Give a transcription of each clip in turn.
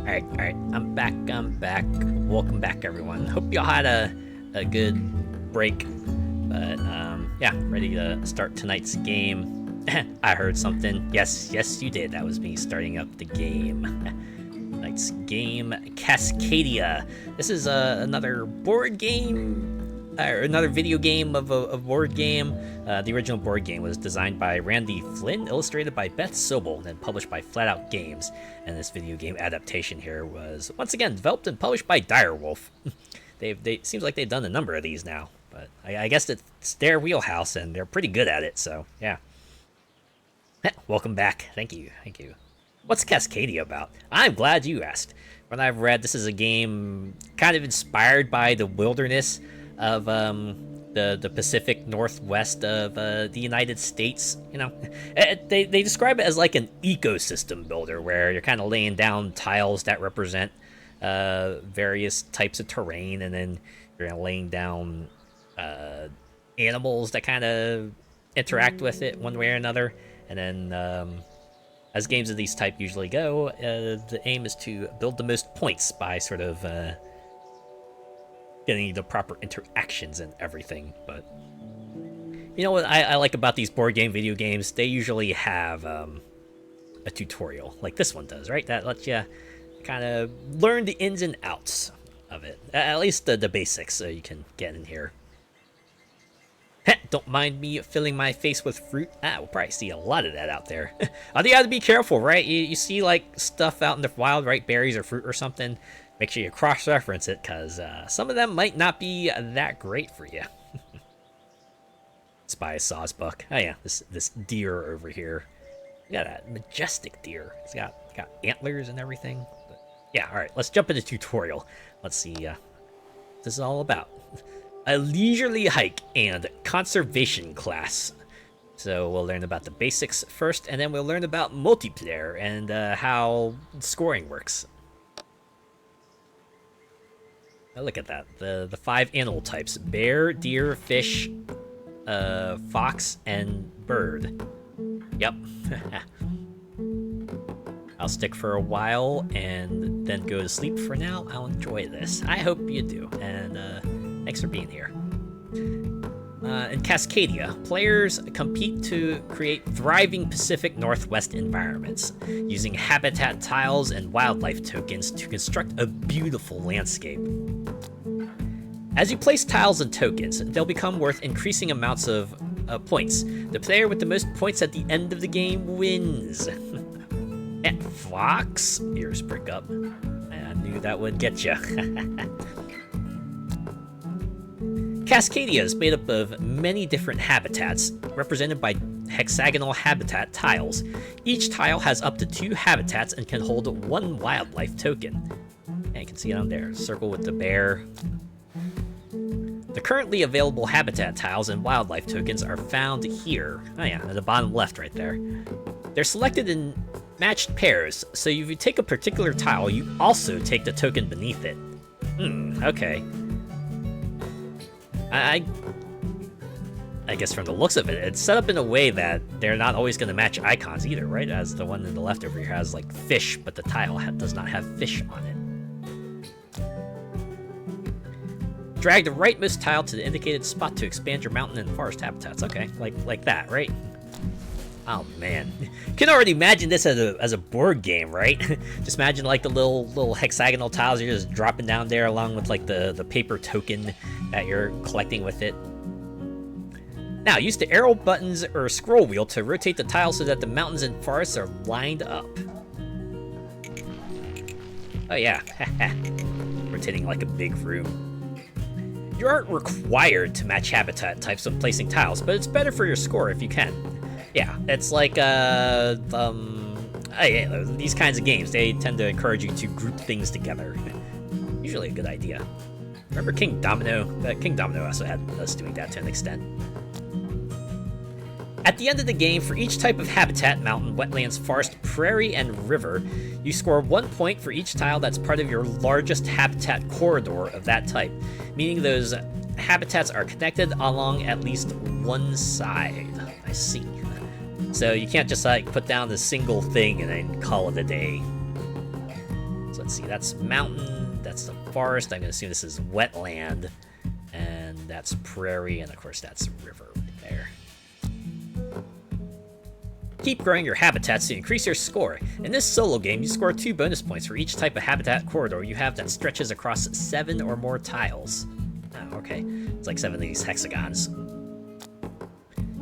Alright, I'm back. Welcome back, everyone. Hope y'all had a good break. But, yeah, ready to start tonight's game. I heard something. Yes, you did. That was me starting up the game. Tonight's game, Cascadia. This is another board game, or another video game of a board game. The original board game was designed by Randy Flynn, illustrated by Beth Sobel, and published by Flat Out Games. And this video game adaptation here was, once again, developed and published by Direwolf. They seems like they've done a number of these now, but I guess it's their wheelhouse, and they're pretty good at it, so yeah. Welcome back. Thank you. What's Cascadia about? I'm glad you asked. When I've read, this is a game kind of inspired by the wilderness of the Pacific Northwest of the United States. You know, they describe it as like an ecosystem builder, where you're kind of laying down tiles that represent various types of terrain, and then you're laying down animals that kind of interact with it one way or another. And then, as games of these type usually go, the aim is to build the most points by sort of getting the proper interactions and everything. But you know what I like about these board game video games? They usually have a tutorial, like this one does, right? That lets you kind of learn the ins and outs of it, at least the basics, so you can get in here. Don't mind me filling my face with fruit. We'll probably see a lot of that out there. You have to be careful, right? You see like stuff out in the wild, right? Berries or fruit or something. Make sure you cross-reference it, because some of them might not be that great for you. Spy a sawsbuck. Oh yeah, this deer over here. We got a majestic deer. It's got antlers and everything. But yeah, all right. Let's jump into tutorial. Let's see what this is all about. A leisurely hike and conservation class. So we'll learn about the basics first, and then we'll learn about multiplayer and how scoring works. Oh, look at that. The 5 animal types: bear, deer, fish, fox, and bird. Yep. I'll stick for a while and then go to sleep for now. I'll enjoy this. I hope you do. And thanks for being here. In Cascadia, players compete to create thriving Pacific Northwest environments, using habitat tiles and wildlife tokens to construct a beautiful landscape. As you place tiles and tokens, they'll become worth increasing amounts of points. The player with the most points at the end of the game wins. And fox? Ears prick up. I knew that would get you. Cascadia is made up of many different habitats, represented by hexagonal habitat tiles. Each tile has up to 2 habitats and can hold 1 wildlife token. And you can see it on there, circle with the bear. The currently available habitat tiles and wildlife tokens are found here. Oh yeah, at the bottom left right there. They're selected in matched pairs, so if you take a particular tile, you also take the token beneath it. Okay. I guess from the looks of it, it's set up in a way that they're not always going to match icons either, right? As the one in the left over here has like fish, but the tile does not have fish on it. Drag the rightmost tile to the indicated spot to expand your mountain and forest habitats. Okay, like that, right? Oh man, you can already imagine this as a board game, right? Just imagine like the little hexagonal tiles you're just dropping down there, along with like the paper token that you're collecting with it. Now, use the arrow buttons or scroll wheel to rotate the tiles so that the mountains and forests are lined up. Oh yeah, rotating like a big room. You aren't required to match habitat types when placing tiles, but it's better for your score if you can. Yeah, it's like, these kinds of games, they tend to encourage you to group things together. Usually a good idea. Remember King Domino? King Domino also had us doing that to an extent. At the end of the game, for each type of habitat, mountain, wetlands, forest, prairie, and river, you score 1 point for each tile that's part of your largest habitat corridor of that type, meaning those habitats are connected along at least one side. I see. So you can't just like put down a single thing and then call it a day. So let's see, that's mountain, that's the forest. I'm gonna assume this is wetland, and that's prairie, and of course that's river right there. Keep growing your habitats to increase your score. In this solo game, you score 2 bonus points for each type of habitat corridor you have that stretches across 7 or more tiles. Oh, okay. It's like 7 of these hexagons.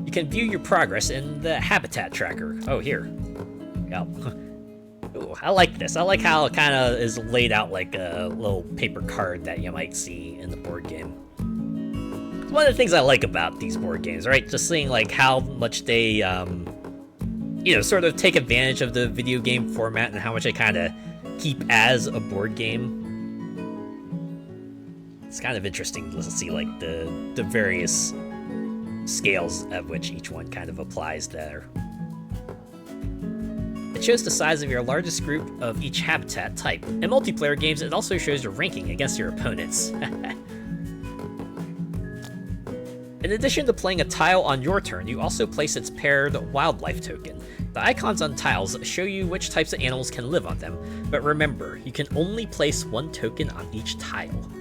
You can view your progress in the habitat tracker. Oh, here. Oh. Ooh, I like this. I like how it kind of is laid out like a little paper card that you might see in the board game. It's one of the things I like about these board games, right? Just seeing like how much they, you know, sort of take advantage of the video game format and how much they kind of keep as a board game. It's kind of interesting to see like the various scales at which each one kind of applies there. It shows the size of your largest group of each habitat type. In multiplayer games, it also shows your ranking against your opponents. In addition to playing a tile on your turn, you also place its paired wildlife token. The icons on tiles show you which types of animals can live on them, but remember, you can only place 1 token on each tile.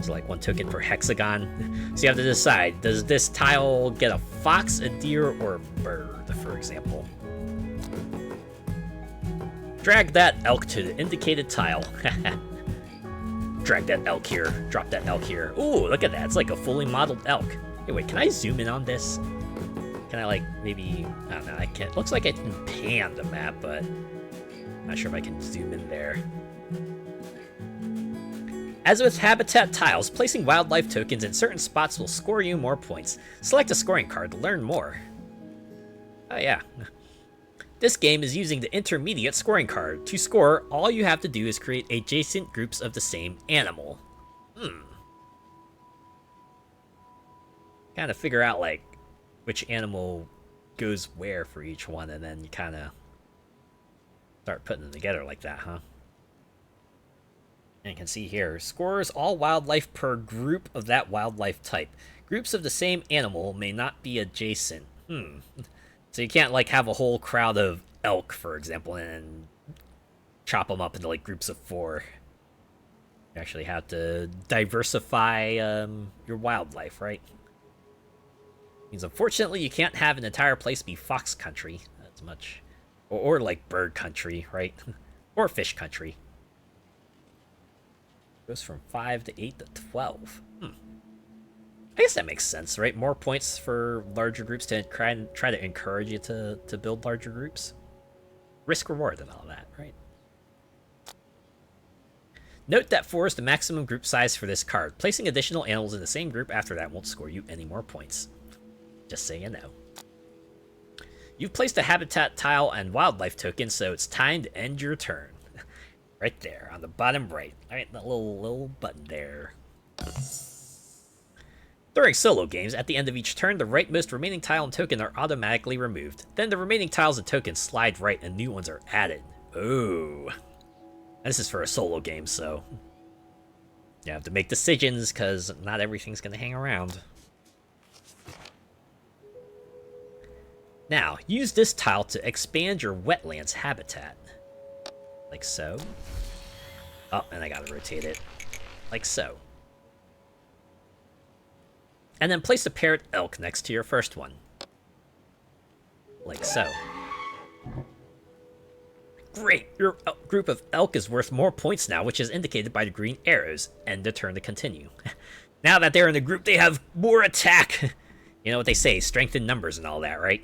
So like 1 token per hexagon. So you have to decide, does this tile get a fox, a deer, or a bird, for example? Drag that elk to the indicated tile. Drag that elk here, drop that elk here. Ooh, look at that, it's like a fully modeled elk. Hey, wait, can I zoom in on this? Can I, like, maybe... I don't know, I can't... Looks like I can pan the map, but... I'm not sure if I can zoom in there. As with habitat tiles, placing wildlife tokens in certain spots will score you more points. Select a scoring card to learn more. Oh, yeah. This game is using the intermediate scoring card. To score, all you have to do is create adjacent groups of the same animal. Kind of figure out, like, which animal goes where for each one, and then you kind of start putting them together like that, huh? And you can see here, scores all wildlife per group of that wildlife type. Groups of the same animal may not be adjacent. So you can't, like, have a whole crowd of elk, for example, and chop them up into, like, groups of 4. You actually have to diversify your wildlife, right? Means unfortunately you can't have an entire place be fox country as much. Or like bird country, right? Or fish country. Goes from 5 to 8 to 12. I guess that makes sense, right? More points for larger groups to try to encourage you to build larger groups. Risk reward and all that, right? Note that 4 is the maximum group size for this card. Placing additional animals in the same group after that won't score you any more points. Just so you know. You've placed a habitat tile and wildlife token, so it's time to end your turn. Right there, on the bottom right. Alright, that little button there. During solo games, at the end of each turn, the rightmost remaining tile and token are automatically removed. Then the remaining tiles and tokens slide right and new ones are added. Ooh. This is for a solo game, so you have to make decisions, because not everything's going to hang around. Now, use this tile to expand your wetlands habitat. Like so. Oh, and I gotta rotate it. Like so. And then place a paired elk next to your first one. Like so. Great! Your group of elk is worth more points now, which is indicated by the green arrows. End the turn to continue. Now that they're in the group, they have more attack! You know what they say, strength in numbers and all that, right?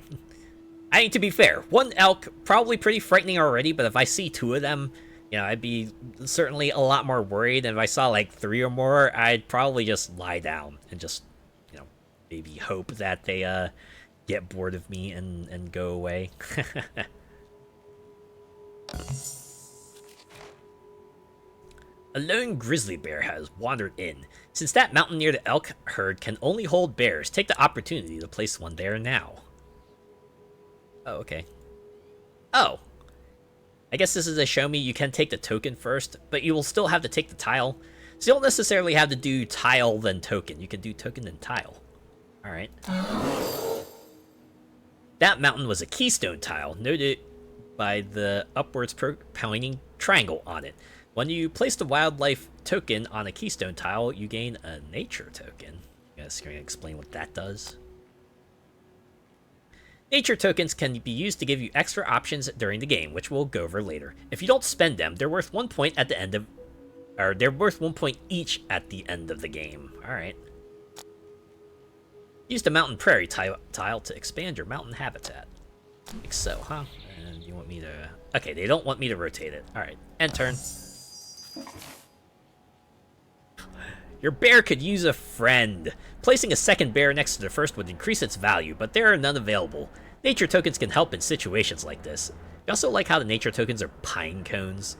I mean, to be fair, 1 elk, probably pretty frightening already, but if I see 2 of them, you know, I'd be certainly a lot more worried. And if I saw, like, 3 or more, I'd probably just lie down and just, you know, maybe hope that they, get bored of me and go away. A lone grizzly bear has wandered in. Since that mountain near the elk herd can only hold bears, take the opportunity to place one there now. Oh, okay. Oh. I guess this is to show me you can take the token first, but you will still have to take the tile. So you don't necessarily have to do tile then token. You can do token then tile. Alright. That mountain was a keystone tile, noted by the upwards pointing triangle on it. When you place the wildlife token on a keystone tile, you gain a nature token. You guys can explain what that does? Nature tokens can be used to give you extra options during the game, which we'll go over later. If you don't spend them, they're worth 1 point at the end of... Or they're worth 1 point each at the end of the game. Alright. Use the mountain prairie tile to expand your mountain habitat. Like so, huh? And you want me to... Okay, they don't want me to rotate it. Alright, end turn. Your bear could use a friend. Placing a second bear next to the first would increase its value, but there are none available. Nature tokens can help in situations like this. I also like how the nature tokens are pine cones.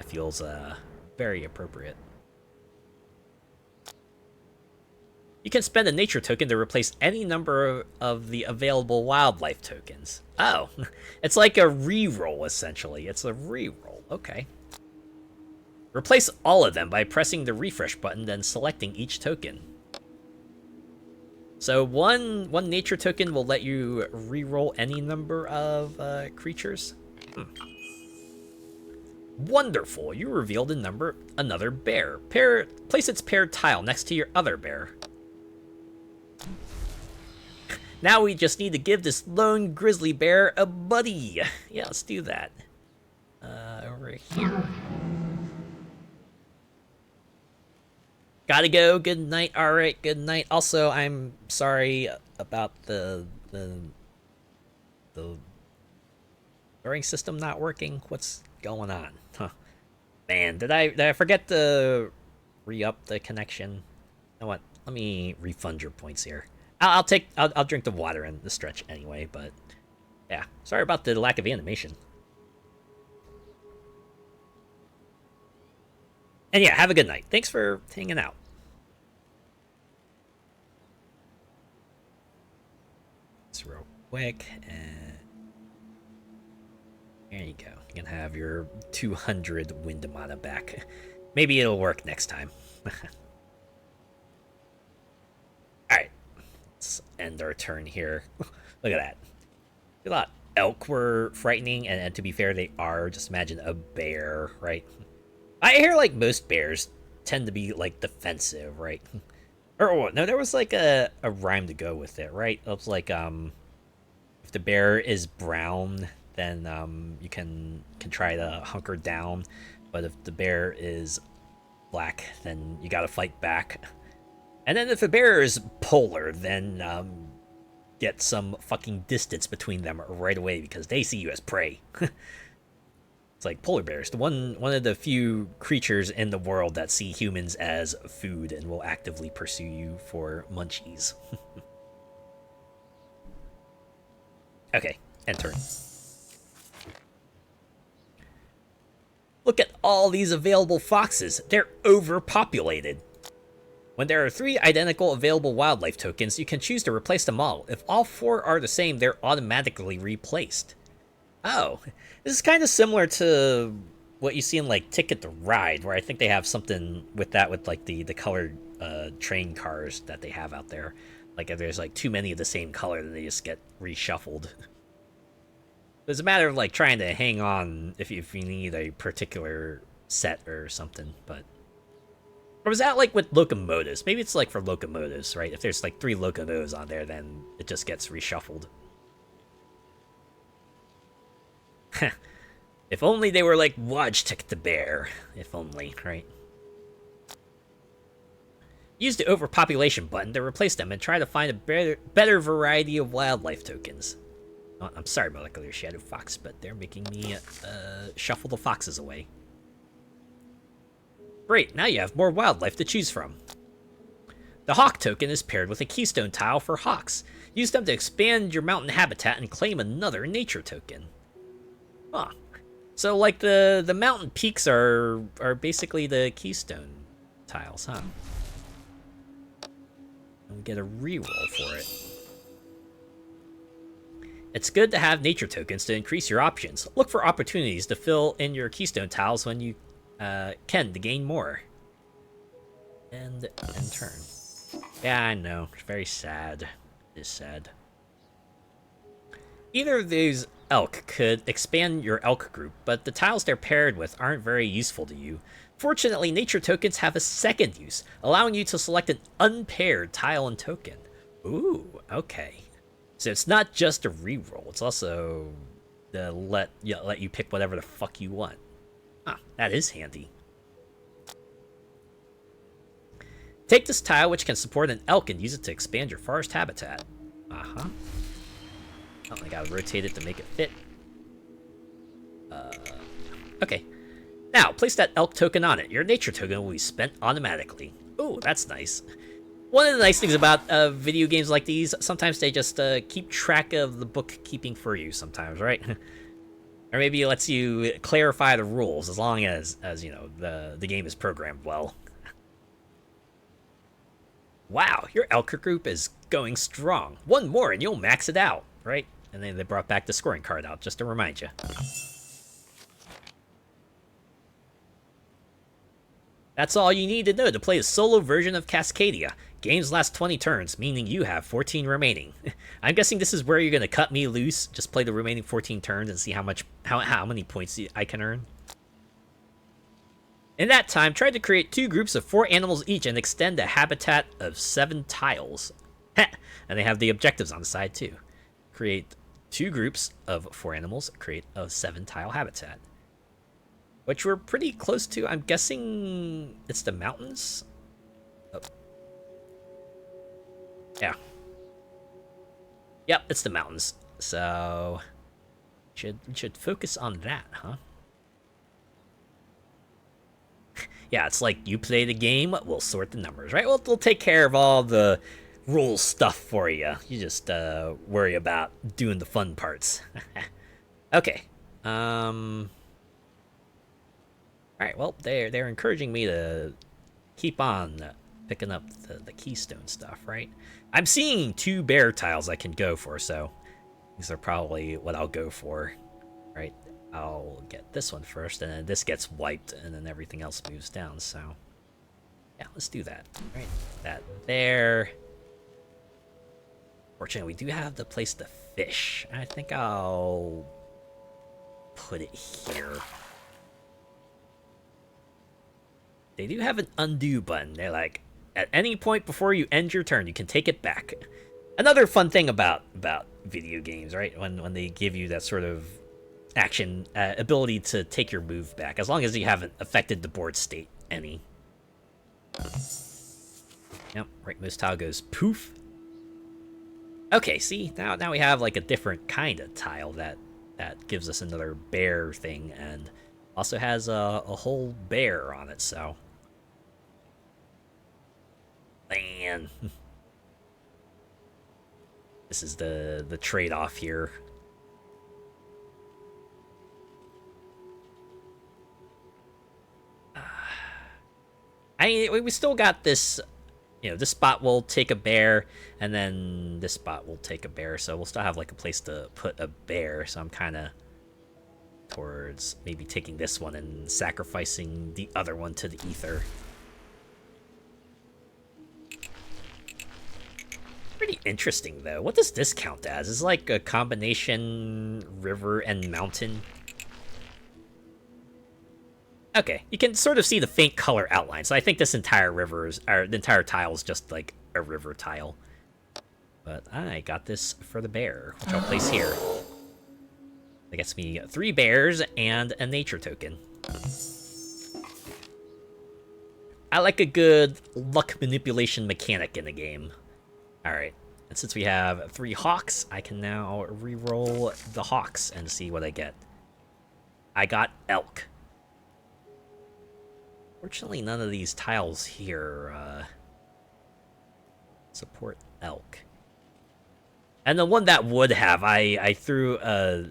It feels very appropriate. You can spend a nature token to replace any number of the available wildlife tokens. Oh, it's like a reroll, essentially. It's a reroll. Okay. Replace all of them by pressing the refresh button, then selecting each token. So one nature token will let you reroll any number of creatures. Wonderful! You revealed another bear. Place its paired tile next to your other bear. Now we just need to give this lone grizzly bear a buddy. Yeah, let's do that. Over here. Gotta go. Good night. All right. Good night. Also, I'm sorry about the drawing system not working. What's going on? Huh. Man, did I forget to re-up the connection? You know what? Let me refund your points here. I'll drink the water in the stretch anyway. But yeah, sorry about the lack of animation. And yeah, have a good night. Thanks for hanging out. It's real quick, and there you go. You can have your 200 Windamana back. Maybe it'll work next time. Alright, let's end our turn here. Look at that. A lot. Elk were frightening, and to be fair, they are. Just imagine a bear, right? I hear, like, most bears tend to be, like, defensive, right? Or, no, there was, like, a rhyme to go with it, right? It was, like, if the bear is brown, then, you can try to hunker down. But if the bear is black, then you gotta fight back. And then if the bear is polar, then, get some fucking distance between them right away because they see you as prey. It's like polar bears, one of the few creatures in the world that see humans as food and will actively pursue you for munchies. Okay, end turn. Look at all these available foxes. They're overpopulated. When there are 3 identical available wildlife tokens, you can choose to replace them all. If all 4 are the same, they're automatically replaced. Oh, this is kind of similar to what you see in, like, Ticket to Ride, where I think they have something with that, with, like, the colored train cars that they have out there. Like, if there's, like, too many of the same color, then they just get reshuffled. It's a matter of, like, trying to hang on if you need a particular set or something, but... Or was that, like, with locomotives? Maybe it's, like, for locomotives, right? If there's, like, 3 locomotives on there, then it just gets reshuffled. If only they were like Wojtek the bear. If only, right? Use the overpopulation button to replace them and try to find a better variety of wildlife tokens. Oh, I'm sorry, Molecular Shadow Fox, but they're making me shuffle the foxes away. Great, now you have more wildlife to choose from. The hawk token is paired with a keystone tile for hawks. Use them to expand your mountain habitat and claim another nature token. Huh. So, like, the mountain peaks are basically the keystone tiles, huh? And we get a reroll for it. It's good to have nature tokens to increase your options. Look for opportunities to fill in your keystone tiles when you can to gain more. And turn. Yeah, I know. It's very sad. It is sad. Either of these elk could expand your elk group, but the tiles they're paired with aren't very useful to you. Fortunately, nature tokens have a second use, allowing you to select an unpaired tile and token. Ooh, okay. So it's not just a reroll, it's also let you pick whatever the fuck you want. Ah, that is handy. Take this tile, which can support an elk, and use it to expand your forest habitat. Uh-huh. Oh, I gotta rotate it to make it fit. Okay. Now, place that elk token on it. Your nature token will be spent automatically. Ooh, that's nice. One of the nice things about video games like these, sometimes they just keep track of the bookkeeping for you sometimes, right? Or maybe it lets you clarify the rules as long as you know, the game is programmed well. Wow, your elk group is going strong. One more and you'll max it out, right? And then they brought back the scoring card out, just to remind you. That's all you need to know to play a solo version of Cascadia. Games last 20 turns, meaning you have 14 remaining. I'm guessing this is where you're gonna cut me loose, just play the remaining 14 turns and see how many points I can earn. In that time, try to create 2 groups of 4 animals each and extend a habitat of 7 tiles. And they have the objectives on the side too. Create 2 groups of 4 animals, create a 7-tile habitat. Which we're pretty close to. I'm guessing it's the mountains? Oh. Yeah. Yep, it's the mountains. So should focus on that, huh? Yeah, it's like you play the game, we'll sort the numbers, right? We'll take care of all the rules stuff for you. You just worry about doing the fun parts. Okay. All right. Well, they're encouraging me to keep on picking up the keystone stuff, right? I'm seeing 2 bear tiles I can go for, so these are probably what I'll go for, right? I'll get this one first, and then this gets wiped, and then everything else moves down, so... yeah, let's do that. Right, that there. Fortunately, we do have the place to fish. I think I'll put it here. They do have an undo button. They're like, at any point before you end your turn, you can take it back. Another fun thing about video games, right? When they give you that sort of action ability to take your move back, as long as you haven't affected the board state any. Yep, right mouse tile goes poof. Okay, see, now we have like a different kind of tile that gives us another bear thing, and also has a whole bear on it, so. Man. This is the trade-off here. I mean, we still got this, you know, this spot will take a bear, and then this spot will take a bear, so we'll still have, like, a place to put a bear, so I'm kind of towards maybe taking this one and sacrificing the other one to the ether. Pretty interesting, though. What does this count as? Is it like a combination river and mountain? Okay, you can sort of see the faint color outline, so I think this entire the entire tile is just like a river tile. But I got this for the bear, which I'll place here. That gets me 3 bears and a nature token. I like a good luck manipulation mechanic in the game. Alright, and since we have 3 hawks, I can now re-roll the hawks and see what I get. I got elk. Fortunately, none of these tiles here support elk. And the one that would have, I threw a...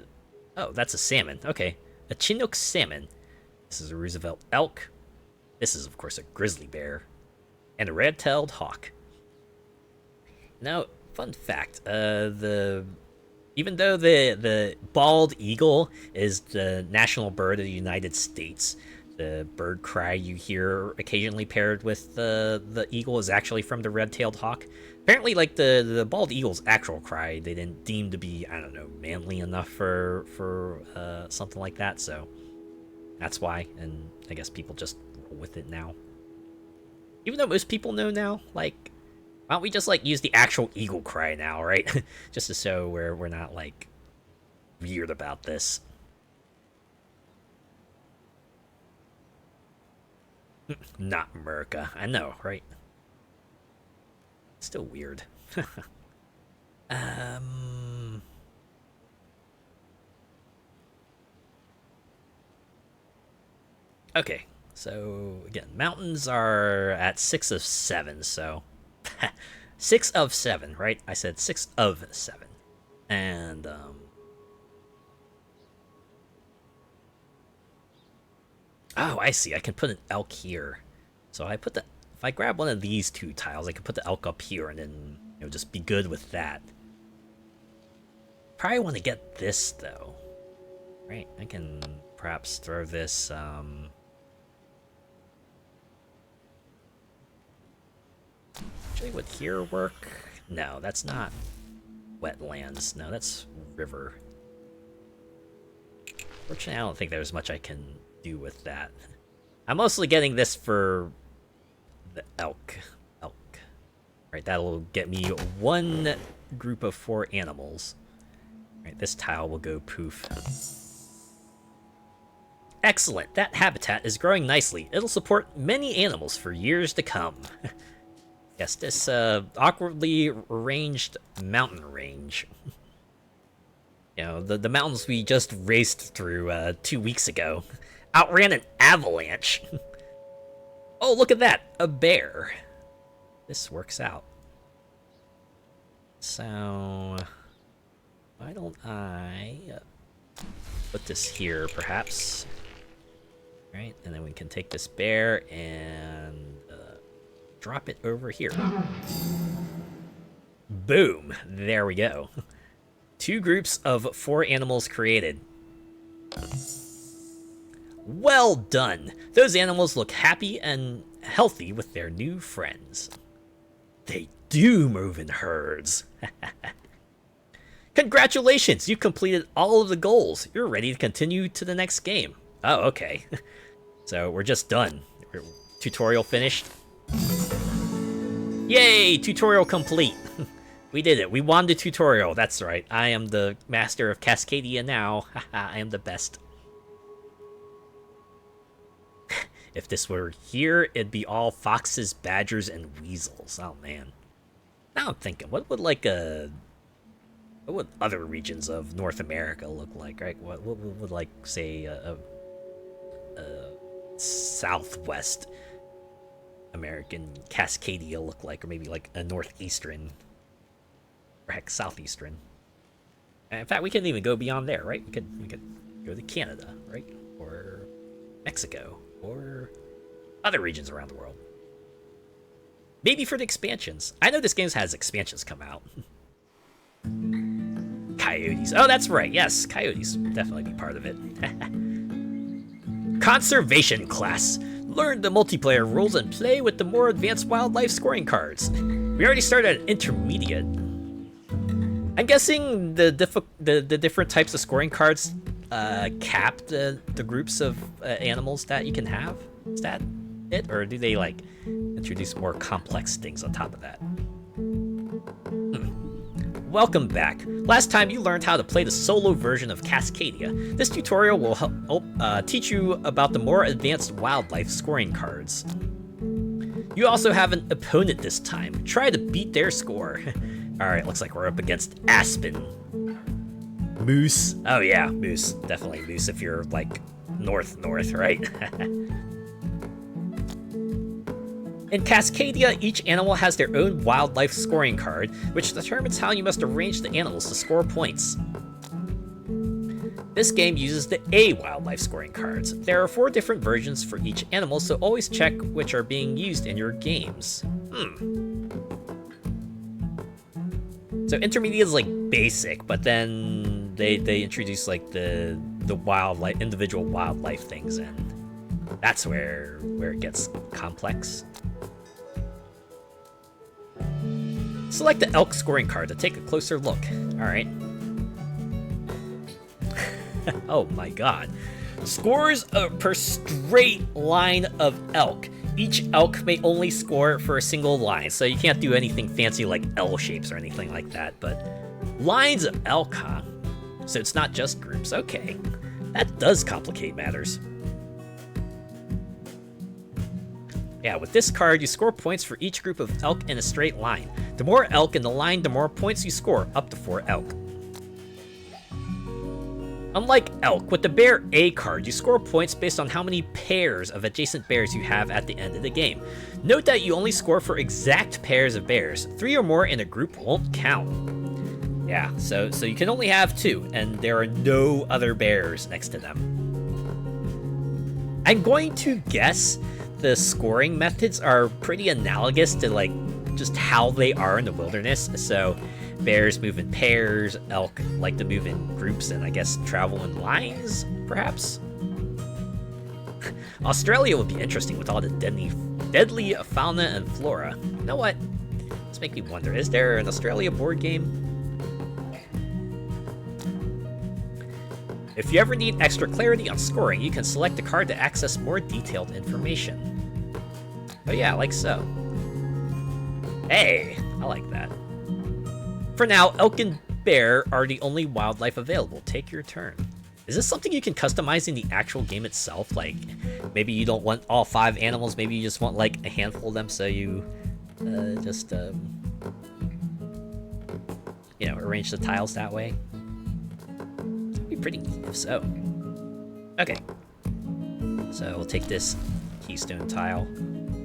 oh, that's a salmon. Okay. A Chinook salmon. This is a Roosevelt elk. This is, of course, a grizzly bear. And a red-tailed hawk. Now, fun fact. Even though the bald eagle is the national bird of the United States, the bird cry you hear occasionally paired with the eagle is actually from the red-tailed hawk. Apparently, like the bald eagle's actual cry, they didn't deem to be, I don't know, manly enough for something like that. So that's why, and I guess people just roll with it now. Even though most people know now, like, why don't we just like use the actual eagle cry now, right? Just to show we're not like weird about this. Not America. I know, right? Still weird. Okay, so again, mountains are at 6 of 7, so 6 of 7, right? I said 6 of 7. And oh, I see. I can put an elk here. So if I grab one of these 2 tiles, I can put the elk up here and then, just be good with that. Probably want to get this though. Right? I can perhaps throw this actually, would here work? No, that's not wetlands. No, that's river. Fortunately, I don't think there's much I can do with that. I'm mostly getting this for the elk. Right, that'll get me 1 group of 4 animals. Right, this tile will go poof. Excellent, that habitat is growing nicely. It'll support many animals for years to come. Yes, this awkwardly arranged mountain range. The mountains we just raced through 2 weeks ago outran an avalanche. Oh, look at that, a bear. This works out. So, why don't I put this here, perhaps? Right, and then we can take this bear and drop it over here. Boom! There we go. 2 groups of 4 animals created. Well done! Those animals look happy and healthy with their new friends. They do move in herds. Congratulations! You completed all of the goals. You're ready to continue to the next game. Oh, okay. So we're just done. Tutorial finished. Yay! Tutorial complete. We did it. We won the tutorial. That's right. I am the master of Cascadia now. I am the best. If this were here, it'd be all foxes, badgers, and weasels. Oh, man. Now I'm thinking, what would other regions of North America look like, right? What would like, say, a southwest American Cascadia look like, or maybe like a northeastern, or heck, southeastern. And in fact, we couldn't even go beyond there, right? We could go to Canada, right? Or Mexico, or other regions around the world. Maybe for the expansions. I know this game has expansions come out. Coyotes. Oh, that's right. Yes, coyotes will definitely be part of it. Conservation class. Learn the multiplayer rules and play with the more advanced wildlife scoring cards. We already started at intermediate. I'm guessing the different types of scoring cards cap the groups of animals that you can have. Is that it, or do they like introduce more complex things on top of that? Welcome back. Last time you learned how to play the solo version of Cascadia. This tutorial will help teach you about the more advanced wildlife scoring cards. You also have an opponent this time. Try to beat their score. Alright, looks like we're up against Aspen. Moose. Oh yeah, moose. Definitely moose if you're like north, right? In Cascadia, each animal has their own wildlife scoring card, which determines how you must arrange the animals to score points. This game uses the A wildlife scoring cards. There are 4 different versions for each animal, so always check which are being used in your games. So intermediate is like basic, but then they introduce like the wildlife, individual wildlife things in. That's where it gets complex. Select the elk scoring card to take a closer look. Alright. Oh my god. Scores per straight line of elk. Each elk may only score for a single line, so you can't do anything fancy like L shapes or anything like that, but lines of elk, huh? So it's not just groups. Okay. That does complicate matters. Yeah, with this card, you score points for each group of elk in a straight line. The more elk in the line, the more points you score, up to 4 elk. Unlike elk, with the bear A card, you score points based on how many pairs of adjacent bears you have at the end of the game. Note that you only score for exact pairs of bears. 3 or more in a group won't count. Yeah, so you can only have 2, and there are no other bears next to them. I'm going to guess the scoring methods are pretty analogous to like just how they are in the wilderness. So bears move in pairs, elk like to move in groups, and I guess travel in lines, perhaps? Australia would be interesting with all the deadly fauna and flora. You know what? This makes me wonder, is there an Australia board game? If you ever need extra clarity on scoring, you can select a card to access more detailed information. Oh yeah, like so. Hey, I like that. For now, elk and bear are the only wildlife available. Take your turn. Is this something you can customize in the actual game itself? Like, maybe you don't want all 5 animals, maybe you just want like a handful of them, so you you know, arrange the tiles that way. It'd be pretty neat if so. Okay. So we'll take this keystone tile.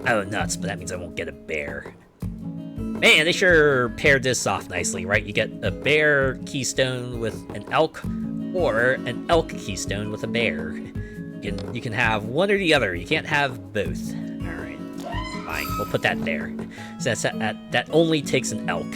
Oh, nuts, but that means I won't get a bear. Man, they sure paired this off nicely, right? You get a bear keystone with an elk, or an elk keystone with a bear. You can have one or the other. You can't have both. All right, fine. We'll put that there. So that only takes an elk.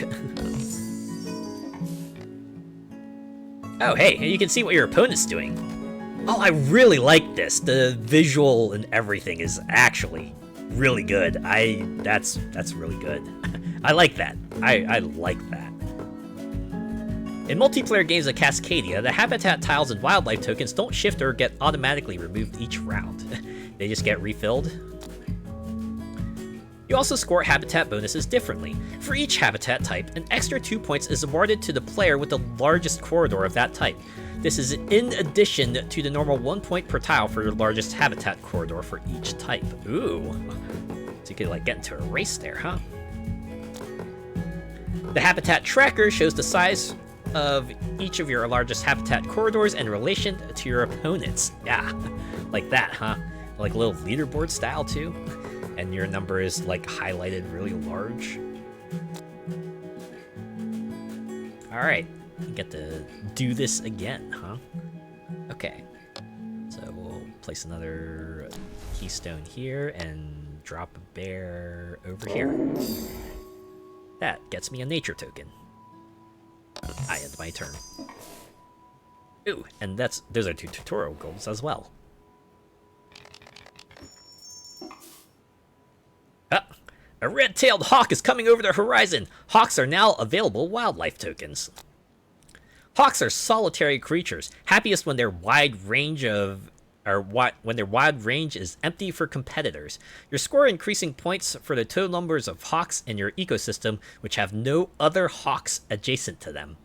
Oh, hey, you can see what your opponent's doing. Oh, I really like this. The visual and everything is actually really good. That's really good. I like that. I like that. In multiplayer games like Cascadia, the habitat tiles and wildlife tokens don't shift or get automatically removed each round. They just get refilled. You also score habitat bonuses differently. For each habitat type, an extra 2 points is awarded to the player with the largest corridor of that type. This is in addition to the normal 1 point per tile for your largest habitat corridor for each type. Ooh. So you could like get into a race there, huh? The habitat tracker shows the size of each of your largest habitat corridors in relation to your opponents. Yeah, like that, huh? Like a little leaderboard style too. And your number is like highlighted really large. All right, you get to do this again, huh? Okay, so we'll place another keystone here and drop a bear over here. That gets me a nature token. I end my turn. Ooh, and those are 2 tutorial goals as well. A red-tailed hawk is coming over the horizon. Hawks are now available wildlife tokens. Hawks are solitary creatures, happiest when their wide range is empty for competitors. Your score increasing points for the total numbers of hawks in your ecosystem which have no other hawks adjacent to them.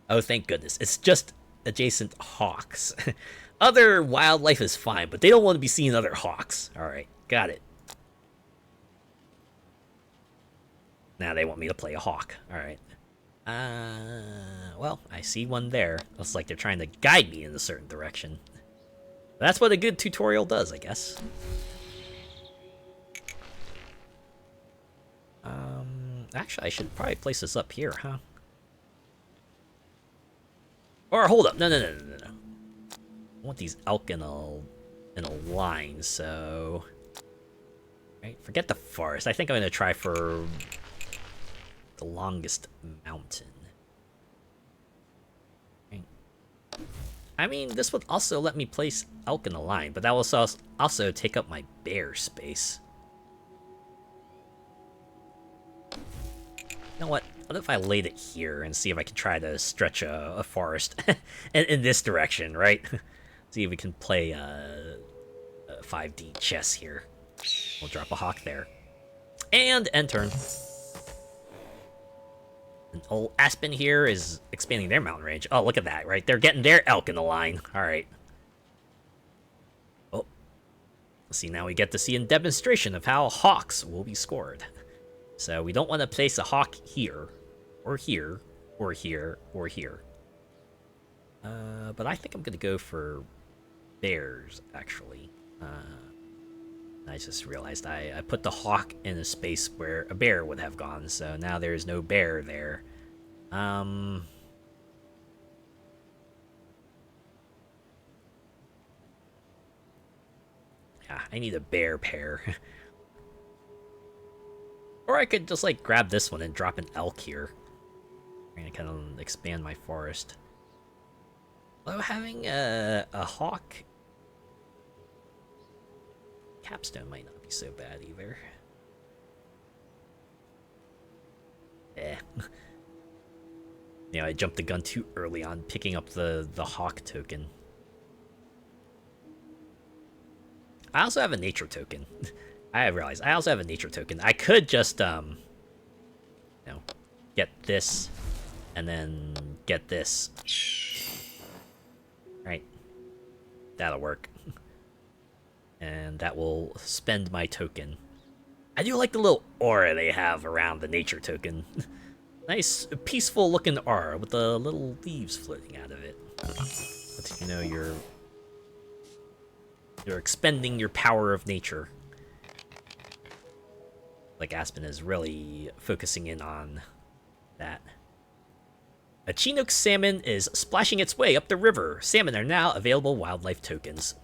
Oh, thank goodness. It's just adjacent hawks. Other wildlife is fine, but they don't want to be seeing other hawks. All right, got it. Now they want me to play a hawk. All right. Well, I see one there. Looks like they're trying to guide me in a certain direction. That's what a good tutorial does, I guess. Actually, I should probably place this up here, huh? Or hold up, no. I want these elk in a line, so... Right, forget the forest. I think I'm gonna try for the longest mountain. Right. I mean, this would also let me place elk in a line, but that will also take up my bear space. You know what? What if I laid it here and see if I can try to stretch a forest in this direction, right? See if we can play a 5D chess here. We'll drop a hawk there. And end turn. And old Aspen here is expanding their mountain range. Oh, look at that, right? They're getting their elk in the line. Alright. Oh. See, now we get to see a demonstration of how hawks will be scored. So we don't want to place a hawk here, or here, or here, or here. But I think I'm going to go for bears, actually. I just realized I put the hawk in a space where a bear would have gone, so now there's no bear there. Yeah, I need a bear pair. Or I could just, like, grab this one and drop an elk here. I'm gonna kind of expand my forest. Although having a hawk capstone might not be so bad either. You know, I jumped the gun too early on picking up the hawk token. I also have a nature token. I realized I also have a nature token. I could just, you know, get this and then get this. Right. That'll work. And that will spend my token. I do like the little aura they have around the nature token. Nice, peaceful looking aura with the little leaves floating out of it. But you know, you're expending your power of nature. Like Aspen is really focusing in on that. A Chinook salmon is splashing its way up the river. Salmon are now available wildlife tokens.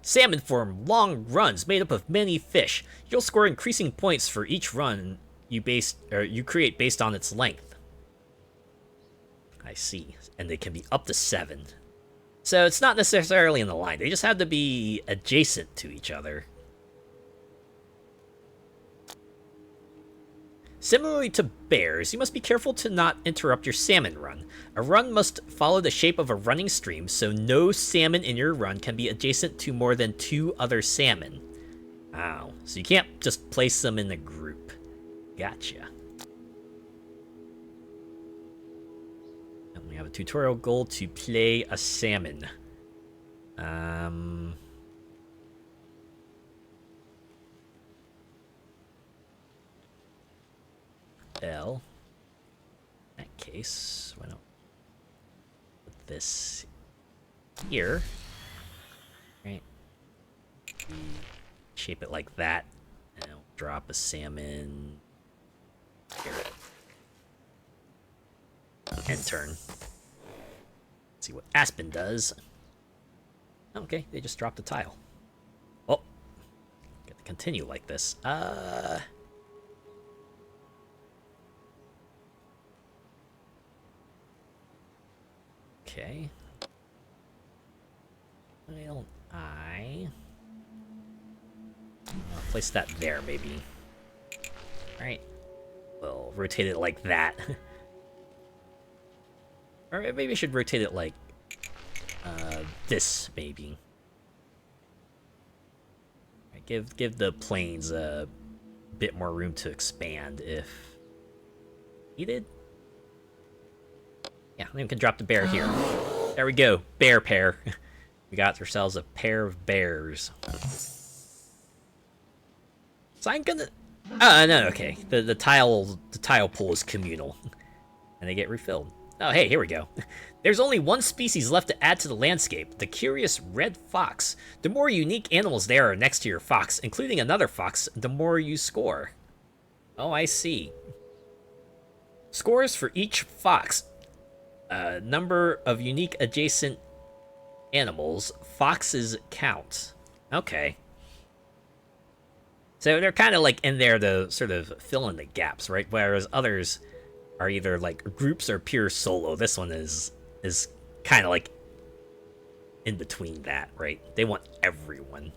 Salmon form long runs made up of many fish. You'll score increasing points for each run you create based on its length. I see. And they can be up to 7. So it's not necessarily in the line. They just have to be adjacent to each other. Similarly to bears, you must be careful to not interrupt your salmon run. A run must follow the shape of a running stream, so no salmon in your run can be adjacent to more than 2 other salmon. Wow, so you can't just place them in a group. Gotcha. And we have a tutorial goal to play a salmon. L. In that case, why not put this here? Right. Shape it like that. And I'll drop a salmon here. End turn. Let's see what Aspen does. Okay, they just dropped a tile. Oh. Got to continue like this. Okay. Well, I'll place that there, maybe. Alright. We'll rotate it like that. Or maybe I should rotate it like this, maybe. Right, give the planes a bit more room to expand if needed. Yeah, then we can drop the bear here. There we go, bear pair. We got ourselves a pair of bears. So I'm gonna. No, okay. The tile pool is communal, and they get refilled. Oh, hey, here we go. There's only one species left to add to the landscape: the curious red fox. The more unique animals there are next to your fox, including another fox, the more you score. Oh, I see. Scores for each fox. Number of unique adjacent animals. Foxes count. Okay. So they're kind of like in there to sort of fill in the gaps, right? Whereas others are either like groups or pure solo. This one is kind of like in between that, right? They want everyone.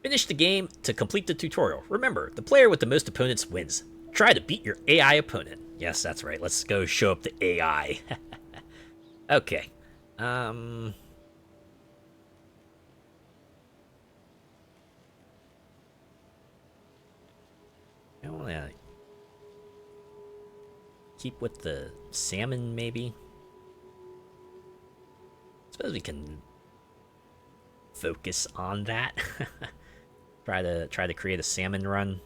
Finish the game to complete the tutorial. Remember, the player with the most opponents wins. Try to beat your AI opponent. Yes, that's right. Let's go show up the AI. Okay. I want to keep with the salmon, maybe. Suppose we can focus on that. try to create a salmon run.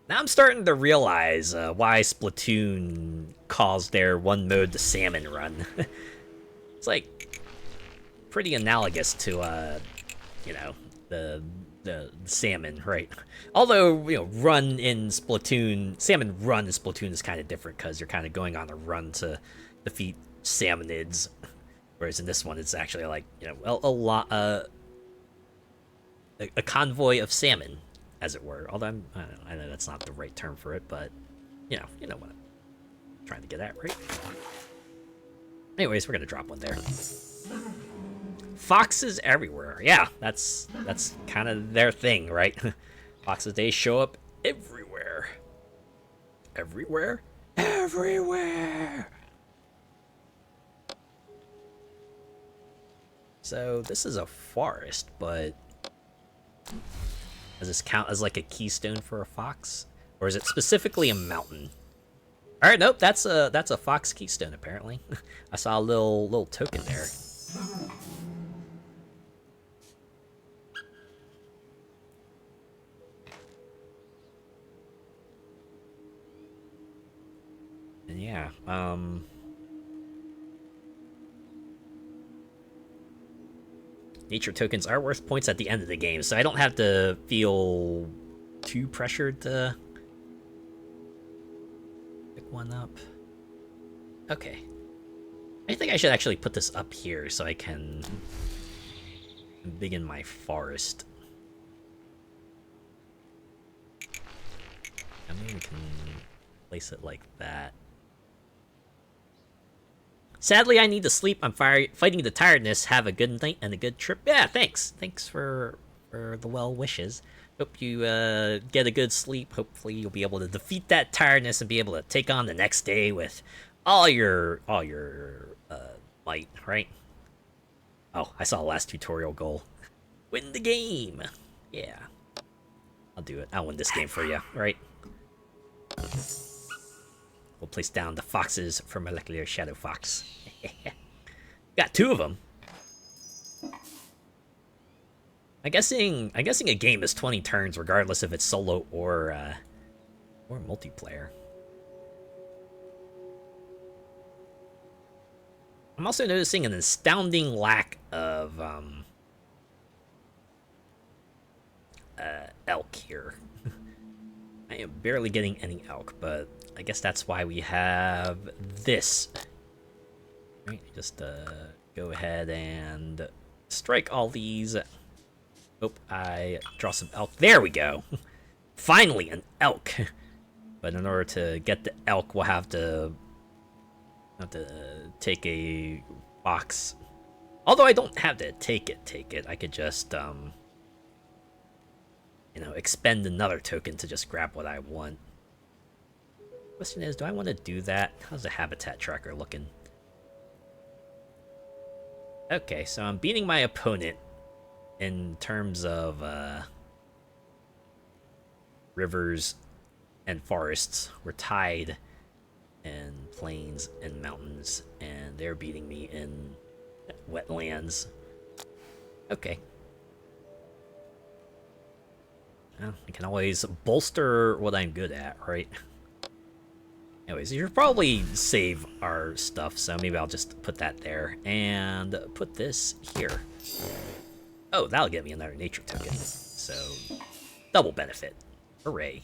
Now I'm starting to realize why Splatoon calls their one mode the salmon run. It's like pretty analogous to you know, the salmon, right? Although, you know, salmon run in Splatoon is kind of different because you're kind of going on a run to defeat salmonids, whereas in this one it's actually like, you know, a convoy of salmon, as it were. Although I know that's not the right term for it, but you know what I'm trying to get at, right? Anyways, we're gonna drop one there. Foxes everywhere. Yeah, that's kind of their thing, right? Foxes, they show up everywhere. Everywhere? Everywhere! So, this is a forest, but does this count as like a keystone for a fox? Or is it specifically a mountain? Alright, nope, that's a fox keystone, apparently. I saw a little token there. And yeah, nature tokens are worth points at the end of the game, so I don't have to feel too pressured to pick one up. Okay. I think I should actually put this up here so I can begin my forest. I mean, we can place it like that. Sadly, I need to sleep. I'm fighting the tiredness. Have a good night and a good trip. Yeah, thanks. Thanks for the well wishes. Hope you get a good sleep. Hopefully, you'll be able to defeat that tiredness and be able to take on the next day with all your might. Right? Oh, I saw the last tutorial goal. Win the game. Yeah, I'll do it. I'll win this game for you. Right? We'll place down the foxes for Molecular Shadow Fox. Got two of them. I'm guessing a game is 20 turns, regardless if it's solo or multiplayer. I'm also noticing an astounding lack of elk here. I am barely getting any elk, but I guess that's why we have this. Right, just go ahead and strike all these. Hope I draw some elk. There we go. Finally, an elk. But in order to get the elk, we'll have to take a box. Although I don't have to take it. I could just you know, expend another token to just grab what I want. Question is, do I want to do that? How's the habitat tracker looking? Okay, so I'm beating my opponent in terms of rivers and forests. We're tied in plains and mountains, and they're beating me in wetlands. Okay. Well, I can always bolster what I'm good at, right? Anyways, you should probably save our stuff, so maybe I'll just put that there and put this here. Oh, that'll get me another nature token. So, double benefit. Hooray.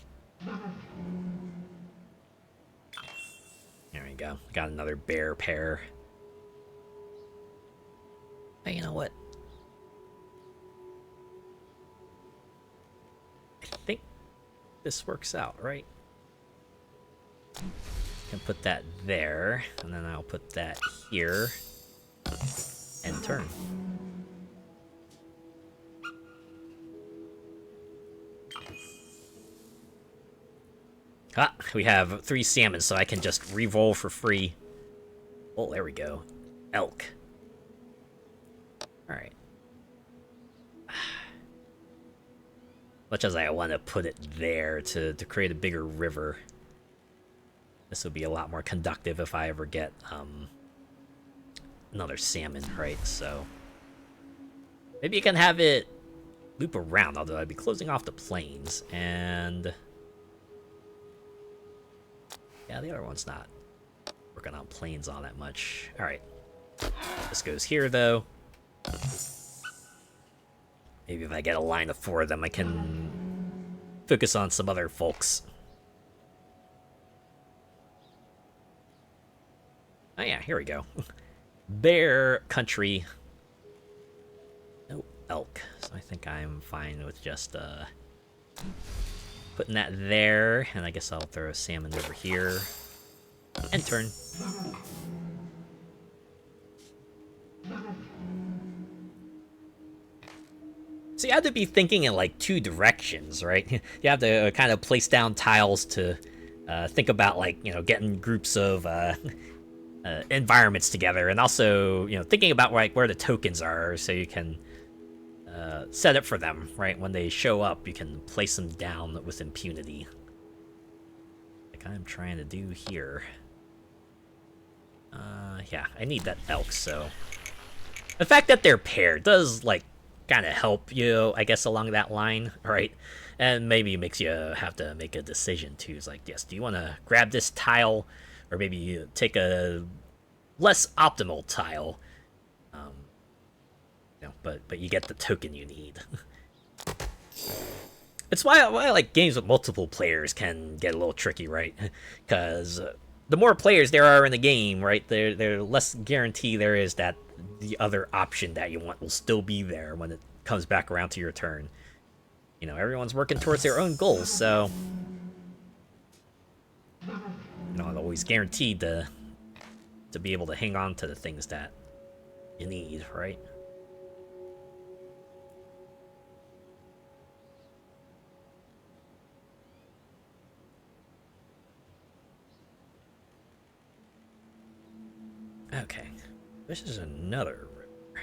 There we go. Got another bear pair. Hey, you know what? I think this works out, right? can put that there, and then I'll put that here, and turn. Ah, we have 3 salmon, so I can just re-roll for free. Oh, there we go. Elk. Alright. Much as I want to put it there to create a bigger river, this would be a lot more conductive if I ever get another salmon, right? So maybe you can have it loop around, although I'd be closing off the plains, and yeah, the other one's not working on plains all that much. Alright. This goes here, though. Maybe if I get a line of 4 of them, I can focus on some other folks. Oh yeah, here we go. Bear country. No elk. So I think I'm fine with just putting that there, and I guess I'll throw a salmon over here. And turn. So you have to be thinking in like 2 directions, right? You have to kind of place down tiles to think about, like, you know, getting groups of environments together, and also, you know, thinking about like where the tokens are, so you can set it for them, right? When they show up, you can place them down with impunity, like I'm trying to do here. Yeah, I need that elk, so the fact that they're paired does, like, kind of help you, I guess, along that line, right? And maybe it makes you have to make a decision too. It's like, yes, do you want to grab this tile, or maybe you take a less optimal tile, you know, but you get the token you need. It's why I like games with multiple players can get a little tricky, right? Because the more players there are in the game, right, the less guarantee there is that the other option that you want will still be there when it comes back around to your turn. You know, everyone's working towards their own goals, so you're not always guaranteed to be able to hang on to the things that you need, right? Okay, this is another river.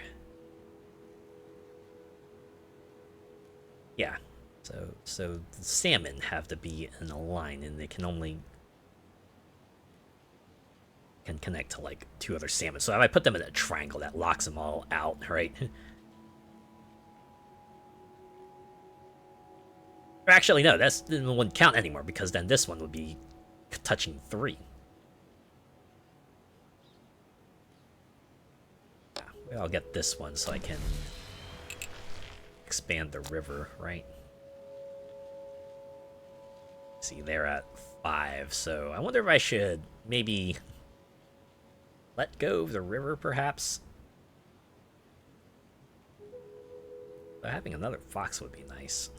Yeah, so the salmon have to be in a line, and they can only connect to like 2 other salmon. So if I put them in a triangle, that locks them all out, right? Or actually, no, that wouldn't count anymore, because then this one would be touching 3. I'll get this one so I can expand the river, right? See, they're at 5, so I wonder if I should maybe let go of the river, perhaps? But having another fox would be nice.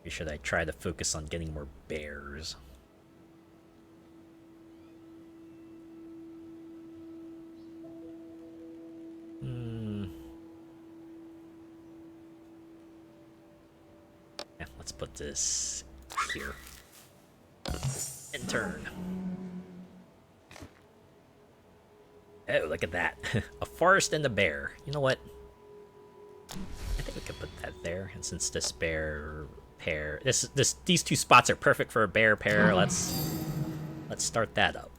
Or should I try to focus on getting more bears? Yeah, let's put this here. And turn. Oh, look at that. A forest and a bear. You know what? I think we could put that there. And since this bear pair, these 2 spots are perfect for a bear pair, let's start that up.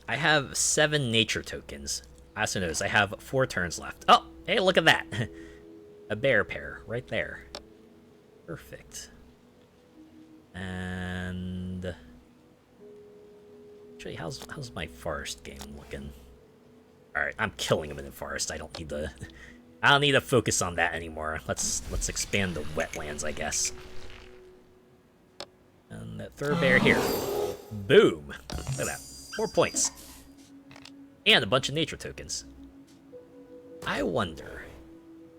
I have 7 nature tokens. I also notice I have 4 turns left. Oh, hey, look at that. A bear pair right there. Perfect. And actually, how's my forest game looking? All right, I'm killing him in the forest. I don't need to focus on that anymore. Let's expand the wetlands, I guess. And that third bear here. Boom. Look at that. 4 points. And a bunch of nature tokens. I wonder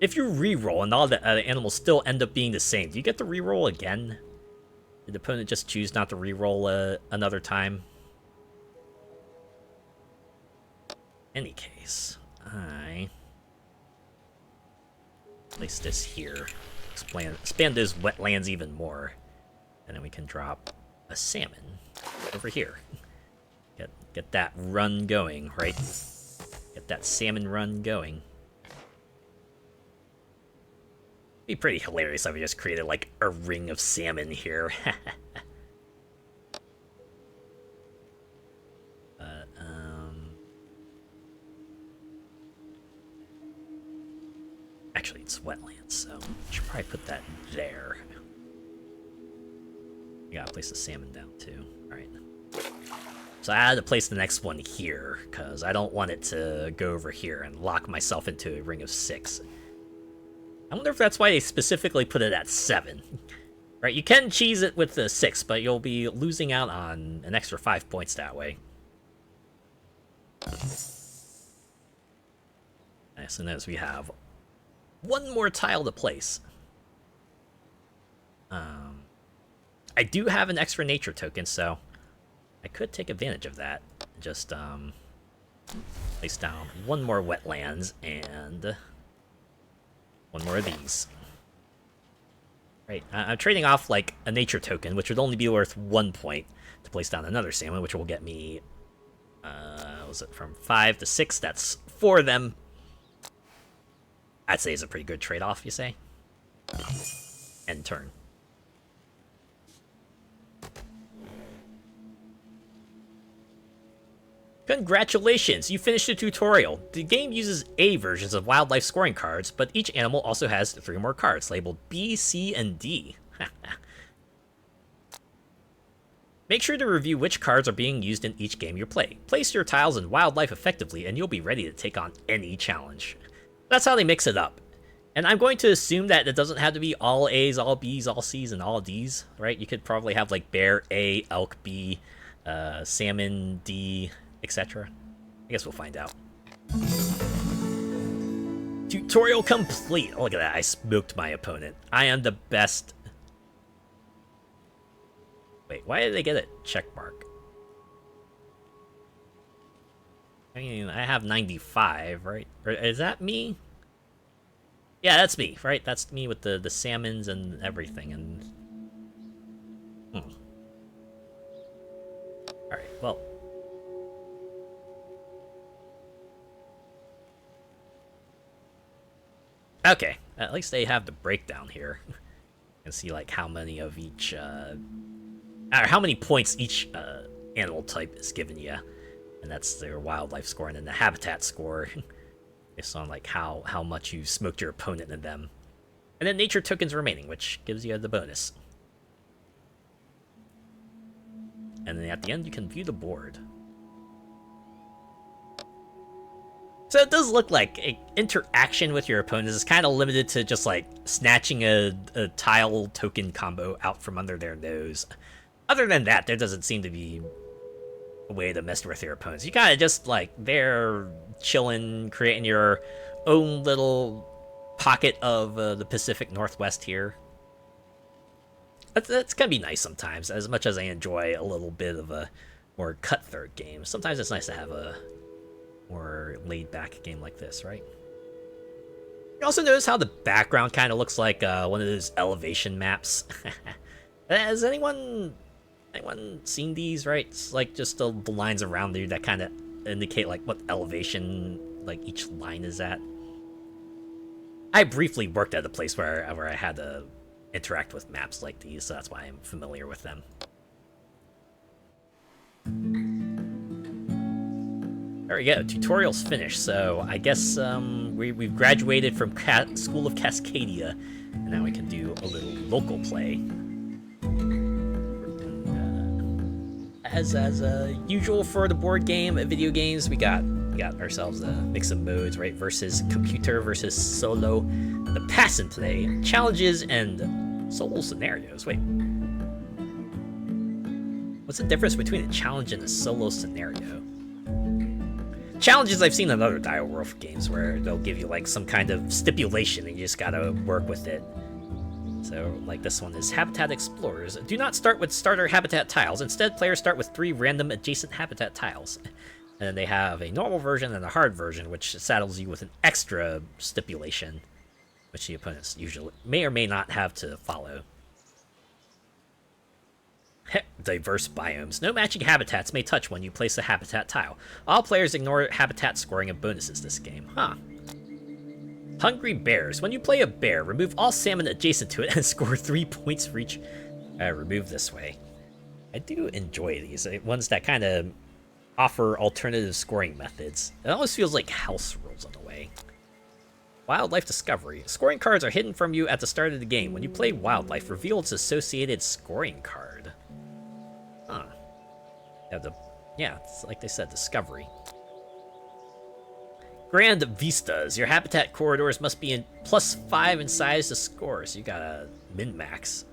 if you re-roll and all the animals still end up being the same, do you get to re-roll again? Did the opponent just choose not to re-roll another time? Any case, I place this here. Expand those wetlands even more. And then we can drop a salmon over here. Get that run going, right? Get that salmon run going. Be pretty hilarious if we just created like a ring of salmon here. Actually, it's wetlands, so I should probably put that there. You gotta place the salmon down too. Alright. So I had to place the next one here, because I don't want it to go over here and lock myself into a ring of 6. I wonder if that's why they specifically put it at 7. Right, you can cheese it with the 6, but you'll be losing out on an extra 5 points that way. Nice, and as we have one more tile to place. I do have an extra nature token, so I could take advantage of that. Just place down one more wetlands and one more of these. Right, I'm trading off like a nature token, which would only be worth 1 point, to place down another salmon, which will get me, was it from 5 to 6? That's 4 of them. I'd say it's a pretty good trade-off, you say? End turn. Congratulations, you finished the tutorial. The game uses A versions of wildlife scoring cards, but each animal also has 3 more cards, labeled B, C, and D. Make sure to review which cards are being used in each game you play. Place your tiles in wildlife effectively, and you'll be ready to take on any challenge. That's how they mix it up. And I'm going to assume that it doesn't have to be all A's, all B's, all C's, and all D's, right? You could probably have like bear A, elk B, salmon D, etc. I guess we'll find out. Tutorial complete. Oh, look at that. I smoked my opponent. I am the best. Wait, why did they get a check mark? I mean, I have 95, right? Or is that me? Yeah, that's me, right? That's me with the salmons and everything. And Alright, well. Okay, at least they have the breakdown here. You can see like how many of each, or how many points each animal type is giving you, and that's their wildlife score, and then the habitat score, based on like how much you smoked your opponent in them, and then nature tokens remaining, which gives you the bonus. And then at the end, you can view the board. So it does look like interaction with your opponents is kind of limited to just like snatching a tile token combo out from under their nose. Other than that, there doesn't seem to be a way to mess with your opponents. You kind of just like, they're chilling, creating your own little pocket of the Pacific Northwest here. That's gonna be nice sometimes, as much as I enjoy a little bit of a more cutthroat game. Sometimes it's nice to have a more laid-back game like this, right? You also notice how the background kind of looks like one of those elevation maps. Has anyone seen these, right? It's like just the lines around there that kind of indicate like what elevation like each line is at. I briefly worked at a place where I had to interact with maps like these, so that's why I'm familiar with them. There we go, tutorial's finished, so I guess we've graduated from School of Cascadia, and now we can do a little local play. As usual for the board game, video games, we got ourselves a mix of modes, right? Versus computer versus solo, the pass and play, challenges, and solo scenarios. Wait, what's the difference between a challenge and a solo scenario? challenges I've seen in other Dio Wolf games where they'll give you like some kind of stipulation and you just gotta work with it. So, like this one is Habitat Explorers. Do not start with starter habitat tiles. Instead, players start with 3 random adjacent habitat tiles. And then they have a normal version and a hard version, which saddles you with an extra stipulation, which the opponents usually may or may not have to follow. Diverse biomes. No matching habitats may touch when you place a habitat tile. All players ignore habitat scoring and bonuses this game. Huh. Hungry Bears. When you play a bear, remove all salmon adjacent to it and score 3 points for each remove this way. I do enjoy these. Ones that kind of offer alternative scoring methods. It almost feels like house rules in a way. Wildlife Discovery. Scoring cards are hidden from you at the start of the game. When you play Wildlife, reveal its associated scoring card. Huh. Yeah, it's like they said, Discovery. Grand Vistas. Your habitat corridors must be in +5 in size to score, so you gotta min-max.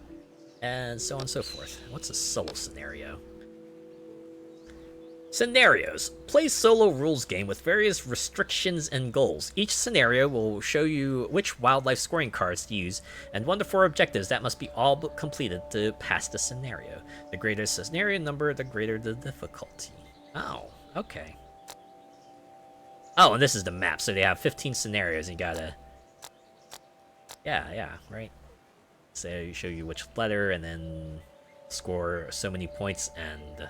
And so on and so forth. What's a solo scenario? Scenarios. Play solo rules game with various restrictions and goals. Each scenario will show you which wildlife scoring cards to use, and 1 to 4 objectives that must be all but completed to pass the scenario. The greater the scenario number, the greater the difficulty. Oh, okay. Oh, and this is the map, so they have 15 scenarios, and you gotta... Yeah, right. So you show you which letter, and then score so many points, and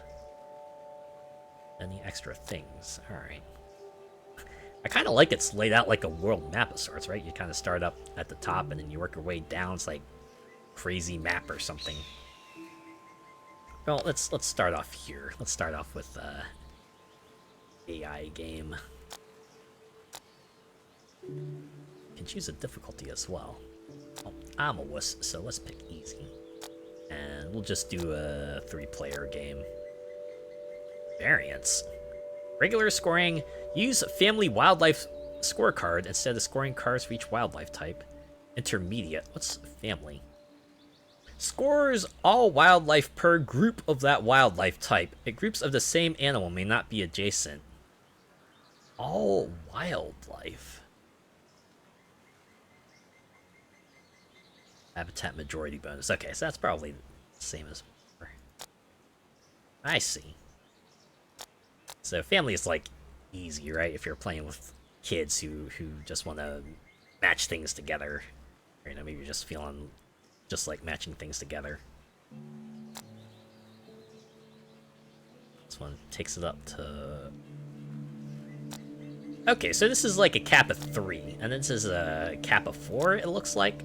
any extra things. Alright. I kind of like it's laid out like a world map of sorts, right? You kind of start up at the top, and then you work your way down. It's like crazy map or something. Well, let's start off here. Let's start off with AI game. You can choose a difficulty as well. Oh, I'm a wuss, so let's pick easy. And we'll just do a 3-player game. Variants. Regular scoring. Use family wildlife scorecard instead of scoring cards for each wildlife type. Intermediate. What's family? Scores all wildlife per group of that wildlife type. Groups of the same animal may not be adjacent. All wildlife. Habitat majority bonus. Okay, so that's probably the same as before. I see. So family is like easy, right? If you're playing with kids who just want to match things together. Or, you know, maybe you're just feeling just like matching things together. This one takes it up to... Okay, so this is like a cap of 3, and this is a cap of 4, it looks like.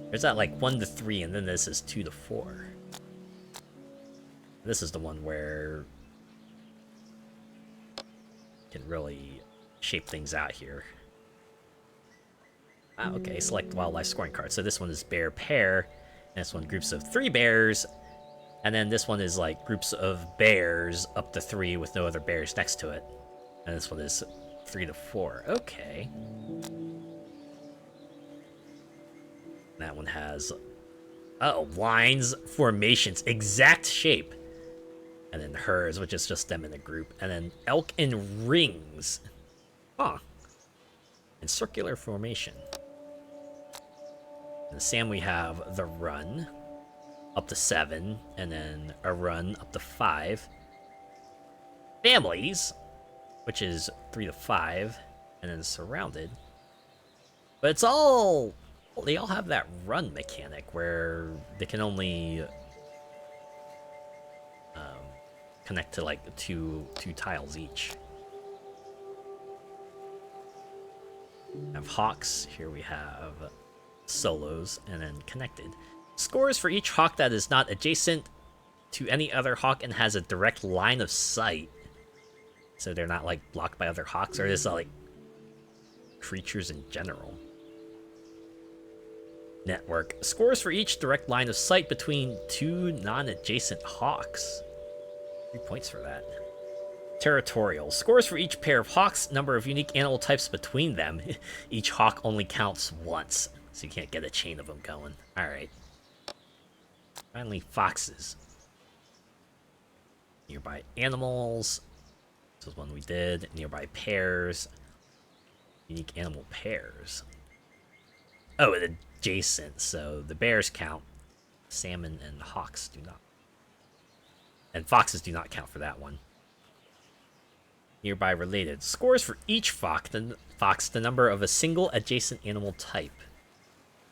There's that like 1 to 3, and then this is 2 to 4. This is the one where you can really shape things out here. Ah, okay, select wildlife scoring card. So this one is bear pair, and this one groups of 3 bears, and then this one is like groups of bears up to 3 with no other bears next to it. And this one is 3 to 4. Okay. That one has, lines, formations, exact shape. And then hers, which is just them in a group. And then elk in rings. Huh. And circular formation. And Sam, we have the run up to 7, and then a run up to 5. Families, which is 3 to 5, and then surrounded. But it's all... They all have that run mechanic where they can only connect to like two tiles each. We have hawks. Here we have solos, and then connected. Scores for each hawk that is not adjacent to any other hawk and has a direct line of sight. So they're not like blocked by other hawks, or just like creatures in general. Network. Scores for each direct line of sight between 2 non-adjacent hawks. 3 points for that. Territorial. Scores for each pair of hawks, number of unique animal types between them. Each hawk only counts once, so you can't get a chain of them going. Alright. Finally, foxes. Nearby animals. This is one we did. Nearby pairs. Unique animal pairs. Oh, and adjacent. So the bears count. Salmon and hawks do not. And foxes do not count for that one. Nearby related. Scores for each fox, the number of a single adjacent animal type.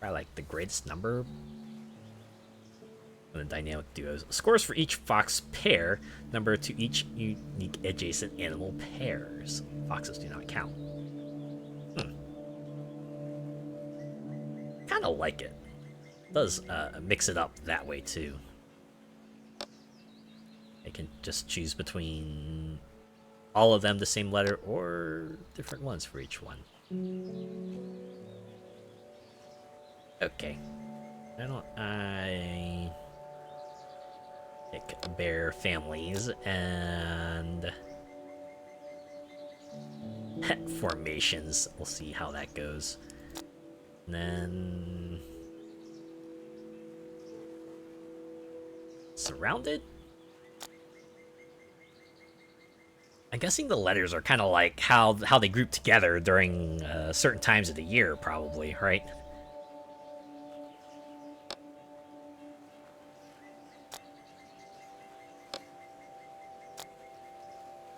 I like the greatest number. And the dynamic duos. Scores for each fox pair, number to each unique adjacent animal pairs. Foxes do not count. Kind of like it. It does mix it up that way too. I can just choose between all of them the same letter or different ones for each one. Okay. Why don't I pick bear families and formations. We'll see how that goes. And then surrounded? I'm guessing the letters are kind of like how they group together during certain times of the year, probably, right?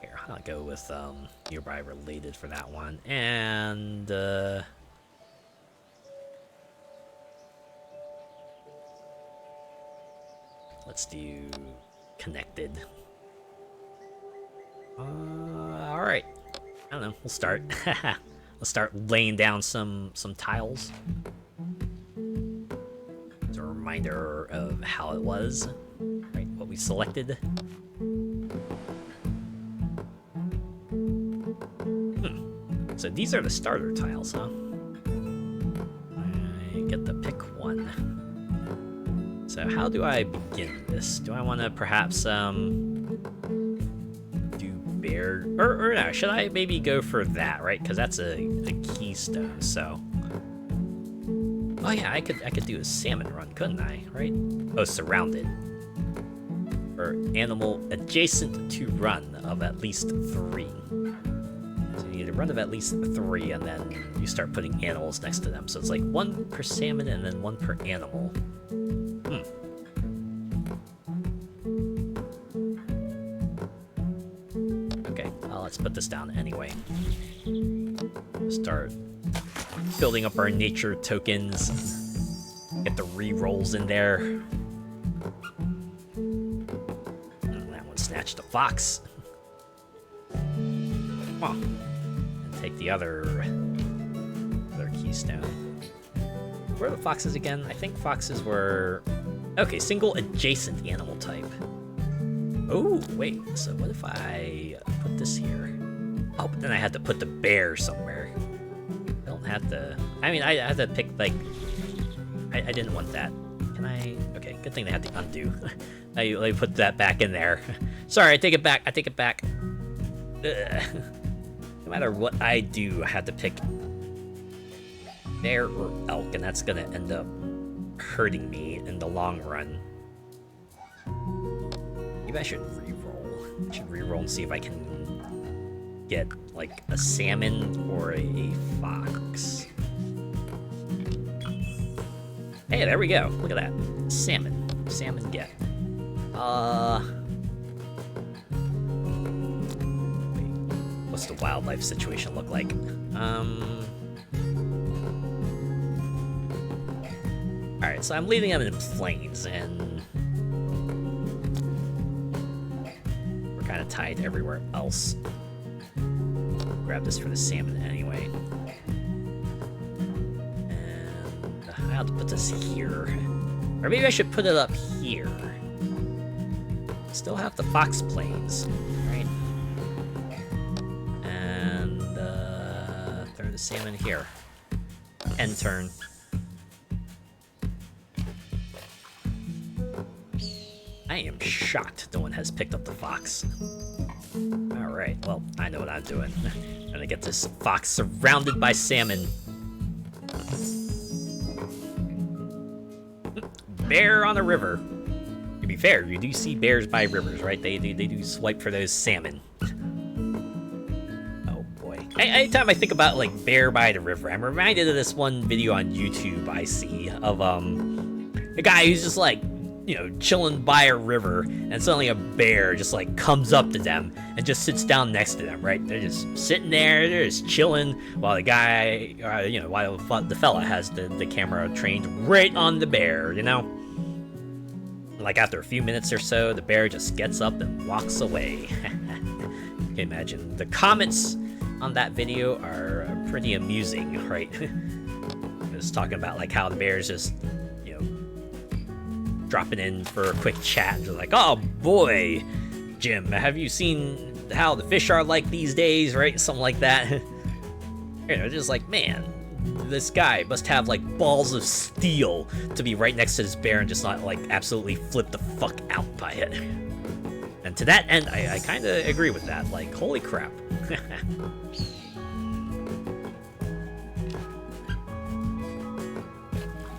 Here, I'll go with nearby related for that one, and let's do connected. All right. I don't know. We'll start. Let's start laying down some tiles. As a reminder of how it was, right? What we selected. So these are the starter tiles, huh? I get to pick one. So how do I begin this? Do I want to perhaps bear, or no, should I maybe go for that, right? Because that's a keystone. So, oh yeah, I could do a salmon run, couldn't I? Right? Oh, surrounded, or animal adjacent to run of at least 3. So you need a run of at least 3, and then you start putting animals next to them. So it's like 1 per salmon and then 1 per animal. Let's put this down anyway. Start building up our nature tokens. Get the re-rolls in there. And that one snatched a fox. Come on. And take the other keystone. Where are the foxes again? I think foxes were... Okay, single adjacent animal type. Oh, wait, so what if I put this here? Oh, but then I had to put the bear somewhere. I don't have to... I mean, I had to pick, like... I didn't want that. Can I... Okay, good thing they had to undo. Let me put that back in there. Sorry, I take it back. I take it back. Ugh. No matter what I do, I had to pick bear or elk, and that's gonna end up hurting me in the long run. Maybe I should re-roll. I should re-roll and see if I can get, like, a salmon or a fox. Hey, there we go. Look at that. Salmon. Salmon get. Wait. What's the wildlife situation look like? Alright, so I'm leaving them in plains, and... kind of tied everywhere else. Grab this for the salmon anyway. And I have to put this here. Or maybe I should put it up here. Still have the fox plains, right? And throw the salmon here. End turn. I am shocked no one has picked up the fox. Alright, well, I know what I'm doing. I'm gonna get this fox surrounded by salmon. Bear on a river. To be fair, you do see bears by rivers, right? They do swipe for those salmon. Anytime I think about like bear by the river, I'm reminded of this one video on YouTube I see of a guy who's just like, you know, chilling by a river, and suddenly a bear just like comes up to them and just sits down next to them. Right? They're just sitting there, they're just chilling while the guy, you know, while the fella has the camera trained right on the bear. You know. Like after a few minutes or so, the bear just gets up and walks away. Can you imagine? The comments on that video are pretty amusing, right? Just talking about like how the bear's just, you know, dropping in for a quick chat. They're like, oh boy, Jim, have you seen how the fish are like these days, right? Something like that. You know, just like, man, this guy must have like balls of steel to be right next to this bear and just not like absolutely flip the fuck out by it. And to that end, I kind of agree with that. Like, holy crap.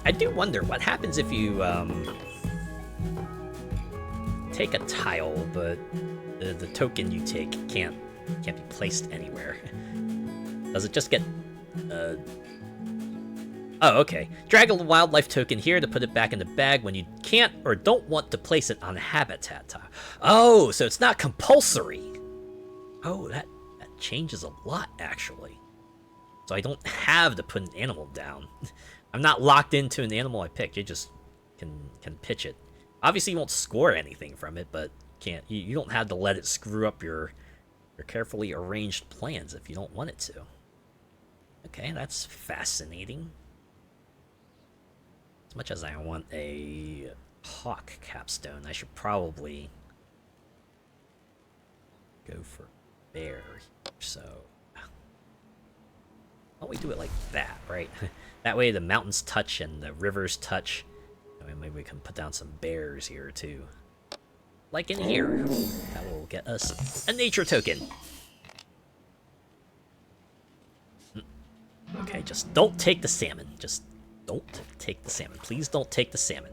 I do wonder what happens if you take a tile, but the token you take can't be placed anywhere. Does it just get Oh, okay. Drag a wildlife token here to put it back in the bag when you can't or don't want to place it on a habitat tile. Oh, so it's not compulsory. Oh, that changes a lot, actually. So I don't have to put an animal down. I'm not locked into an animal I picked. You just can pitch it. Obviously, you won't score anything from it, but you don't have to let it screw up your carefully arranged plans if you don't want it to. Okay, that's fascinating. As much as I want a hawk capstone, I should probably go for bear. So, why don't we do it like that, right? That way the mountains touch and the rivers touch. I mean, maybe we can put down some bears here too. Like in here. That will get us a nature token. Okay, just don't take the salmon. Just don't take the salmon. Please don't take the salmon.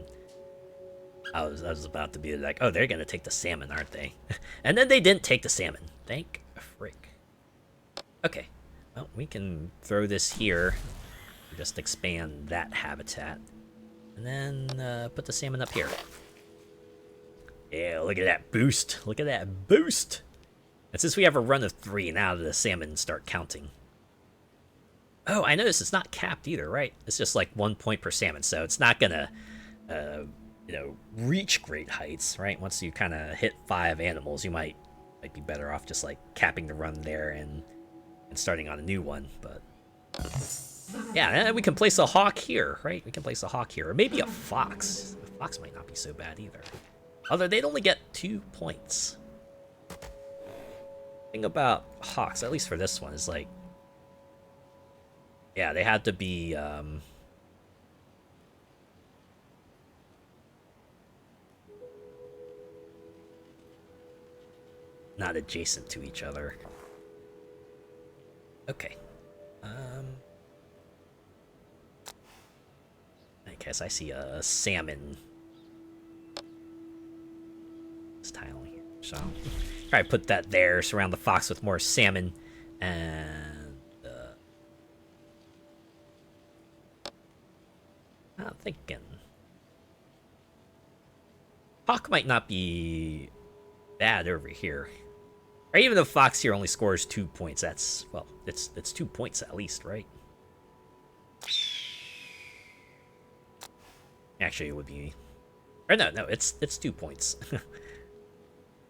I was about to be like, oh, they're gonna take the salmon, aren't they? And then they didn't take the salmon. Thank a frick. Okay, well, we can throw this here. Just expand that habitat. And then put the salmon up here. Yeah, look at that boost. Look at that boost. And since we have a run of 3, now the salmon start counting. Oh, I noticed it's not capped either, right? It's just like 1 point per salmon, so it's not gonna, you know, reach great heights, right? Once you kind of hit 5 animals, you might be better off just like capping the run there and starting on a new one. But yeah, and we can place a hawk here, right? We can place a hawk here, or maybe a fox. A fox might not be so bad either. Although they'd only get 2 points. Thing about hawks, at least for this one, is like, yeah, they had to be not adjacent to each other. Okay. I guess I see a salmon. This tile here. So try to put that there, surround the fox with more salmon, and I'm thinking hawk might not be bad over here. Or even though fox here only scores 2 points, that's, well, it's 2 points at least, right? Actually, it would be, or no, it's 2 points.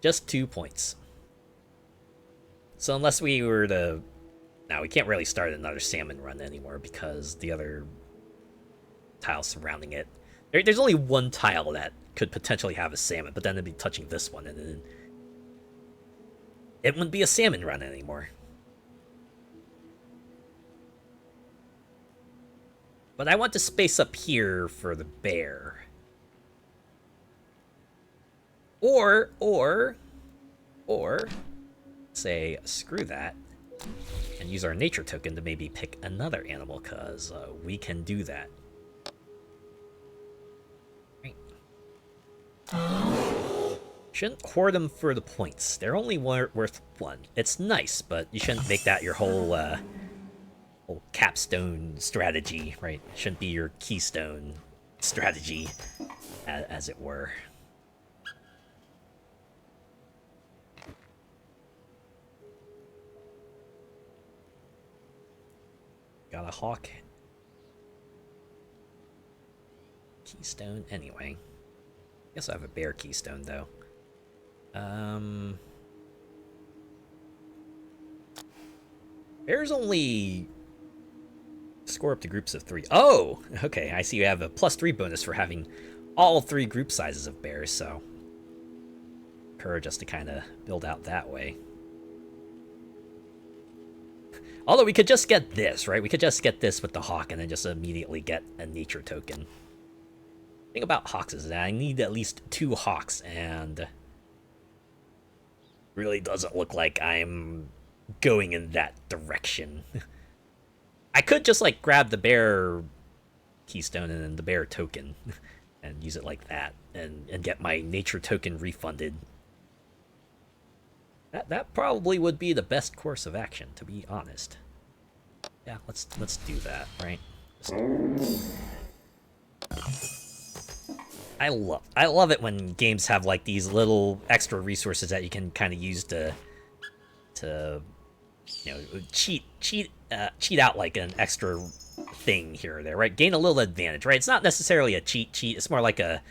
Just 2 points. So unless we were to, now we can't really start another salmon run anymore because the other tiles surrounding it, there's only one tile that could potentially have a salmon, but then it'd be touching this one, and then it wouldn't be a salmon run anymore. But I want to space up here for the bear. Or say, screw that, and use our nature token to maybe pick another animal, because we can do that. Right. Shouldn't hoard them for the points. They're only worth 1. It's nice, but you shouldn't make that your whole capstone strategy, right? It shouldn't be your keystone strategy, as it were. Got a hawk. Keystone, anyway. Guess I have a bear keystone, though. Bears only score up to groups of 3. Oh! Okay, I see you have a +3 bonus for having all 3 group sizes of bears, so encourage us to kind of build out that way. Although we could just get this, right? We could just get this with the hawk and then just immediately get a nature token. The thing about hawks is that I need at least 2 hawks, and really doesn't look like I'm going in that direction. I could just, like, grab the bear keystone and then the bear token and use it like that and get my nature token refunded. That probably would be the best course of action, to be honest. Yeah, let's do that, right? I love it when games have like these little extra resources that you can kind of use to you know, cheat out like an extra thing here or there, right? Gain a little advantage, right? It's not necessarily a cheat. It's more like a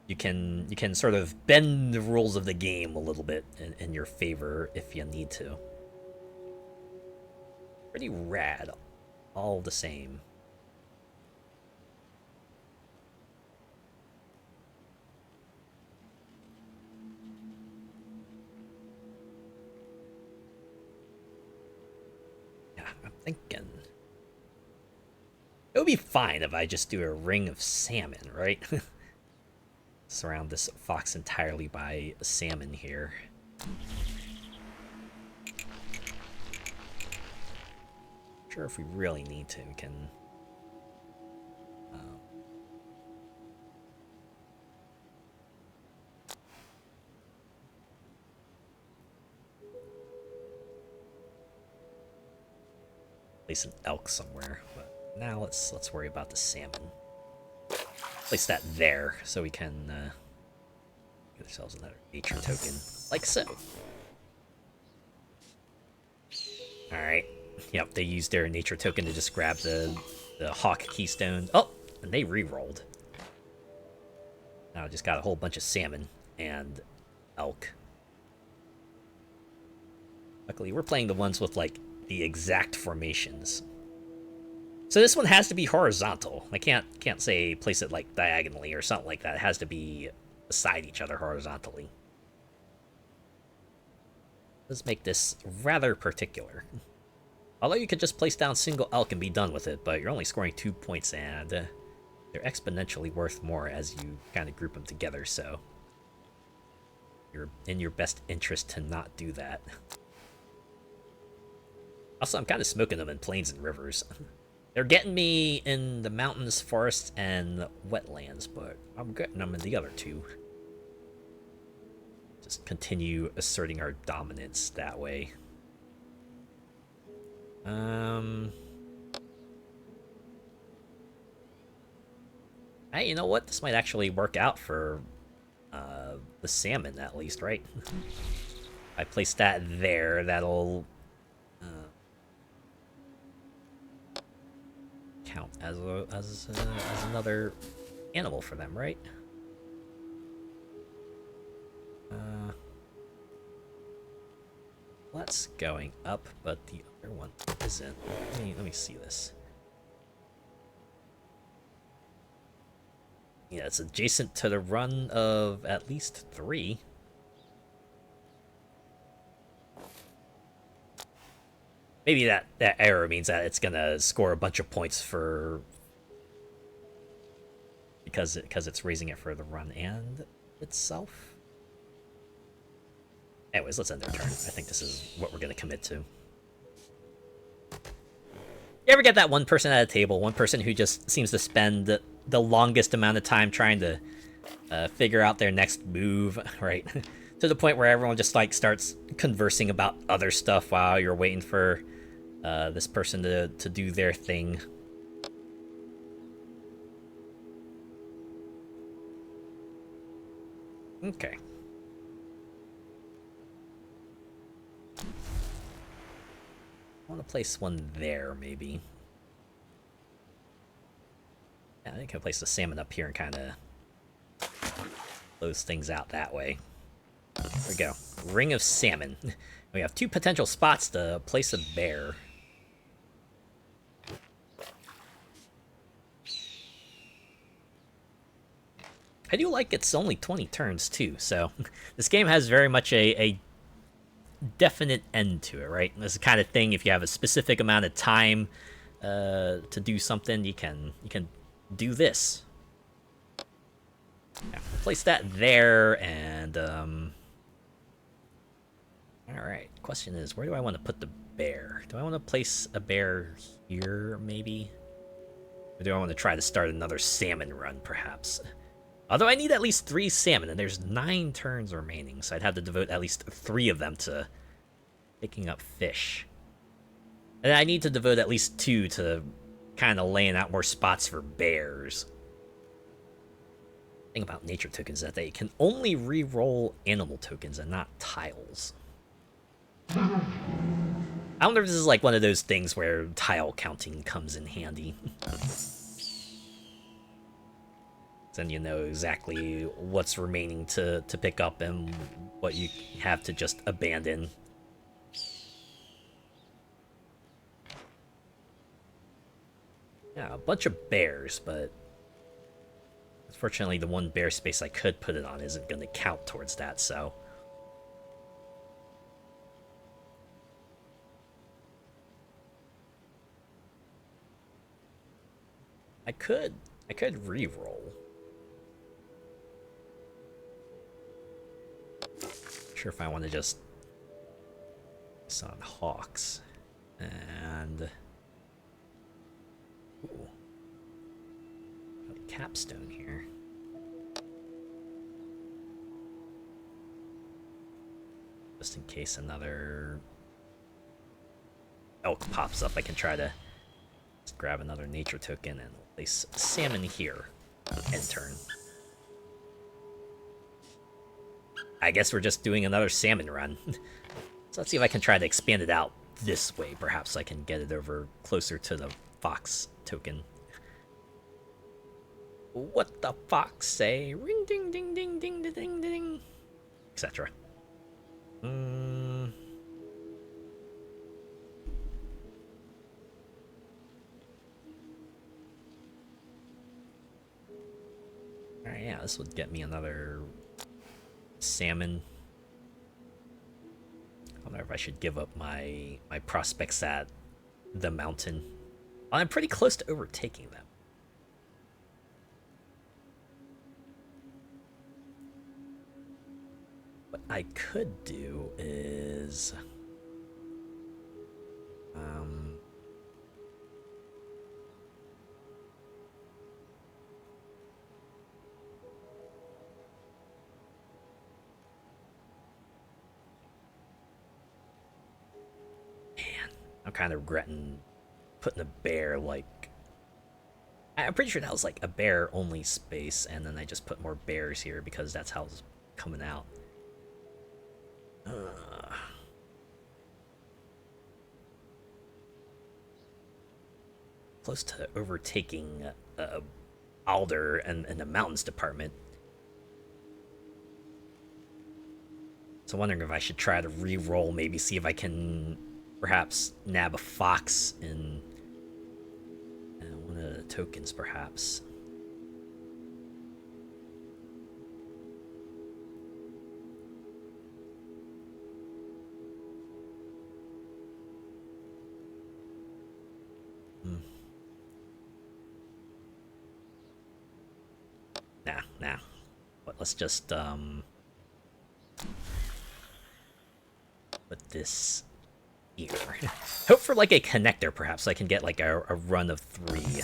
you can sort of bend the rules of the game a little bit in your favor if you need to. Pretty rad, all the same. Yeah, I'm thinking it would be fine if I just do a ring of salmon, right? Surround this fox entirely by salmon here. Sure, if we really need to, we can place an elk somewhere, but now let's worry about the salmon. Place that there so we can get ourselves another nature token, like so. Alright. Yep, they used their nature token to just grab the hawk keystone. Oh, and they re-rolled. Now I just got a whole bunch of salmon and elk. Luckily, we're playing the ones with, like, the exact formations. So this one has to be horizontal. I can't say place it, like, diagonally or something like that. It has to be beside each other horizontally. Let's make this rather particular. Although you could just place down single elk and be done with it, but you're only scoring 2 points, and they're exponentially worth more as you kind of group them together, so you're in your best interest to not do that. Also, I'm kind of smoking them in plains and rivers. They're getting me in the mountains, forests, and wetlands, but I'm getting them in the other two. Just continue asserting our dominance that way. Hey, you know what? This might actually work out for the salmon, at least, right? I place that there. That'll count as another animal for them, right? That's going up, but the other one isn't. Let me see this. Yeah, it's adjacent to the run of at least 3. Maybe that error means that it's gonna score a bunch of points for because it's raising it for the run and itself. Anyways, let's end their turn. I think this is what we're gonna commit to. You ever get that one person at a table, one person who just seems to spend the longest amount of time trying to figure out their next move, right? To the point where everyone just like starts conversing about other stuff while you're waiting for this person to do their thing. Okay. I want to place one there, maybe. Yeah, I think I can place the salmon up here and kind of close things out that way. There we go. Ring of salmon. We have 2 potential spots to place a bear. I do like it's only 20 turns, too, so this game has very much a definite end to it, right? This is the kind of thing, if you have a specific amount of time to do something, you can do this. Yeah, place that there, and alright, question is, where do I want to put the bear? Do I want to place a bear here, maybe? Or do I want to try to start another salmon run, perhaps? Although I need at least 3 salmon, and there's 9 turns remaining, so I'd have to devote at least 3 of them to picking up fish. And I need to devote at least 2 to kind of laying out more spots for bears. The thing about nature tokens is that they can only re-roll animal tokens and not tiles. I wonder if this is like one of those things where tile counting comes in handy. Then you know exactly what's remaining to pick up and what you have to just abandon. Yeah, a bunch of bears, but unfortunately the one bear space I could put it on isn't going to count towards that, so... I could re-roll. Sure if I want to just focus on hawks and ooh, got a capstone here. Just in case another elk pops up, I can try to just grab another nature token and place salmon here. End turn. I guess we're just doing another salmon run. So let's see if I can try to expand it out this way. Perhaps I can get it over closer to the fox token. What the fox say? Ring ding ding ding ding ding ding ding, etc. Alright, yeah, this would get me another salmon. I don't know if I should give up my prospects at the mountain. I'm pretty close to overtaking them. What I could do is I'm kind of regretting putting a bear, like... I'm pretty sure that was, like, a bear-only space, and then I just put more bears here because that's how it's coming out. Close to overtaking Alder and the mountains department. So I'm wondering if I should try to re-roll, maybe see if I can... perhaps nab a fox in one of the tokens, perhaps. Nah. But let's just put this here. Hope for like a connector, perhaps, so I can get like a run of 3.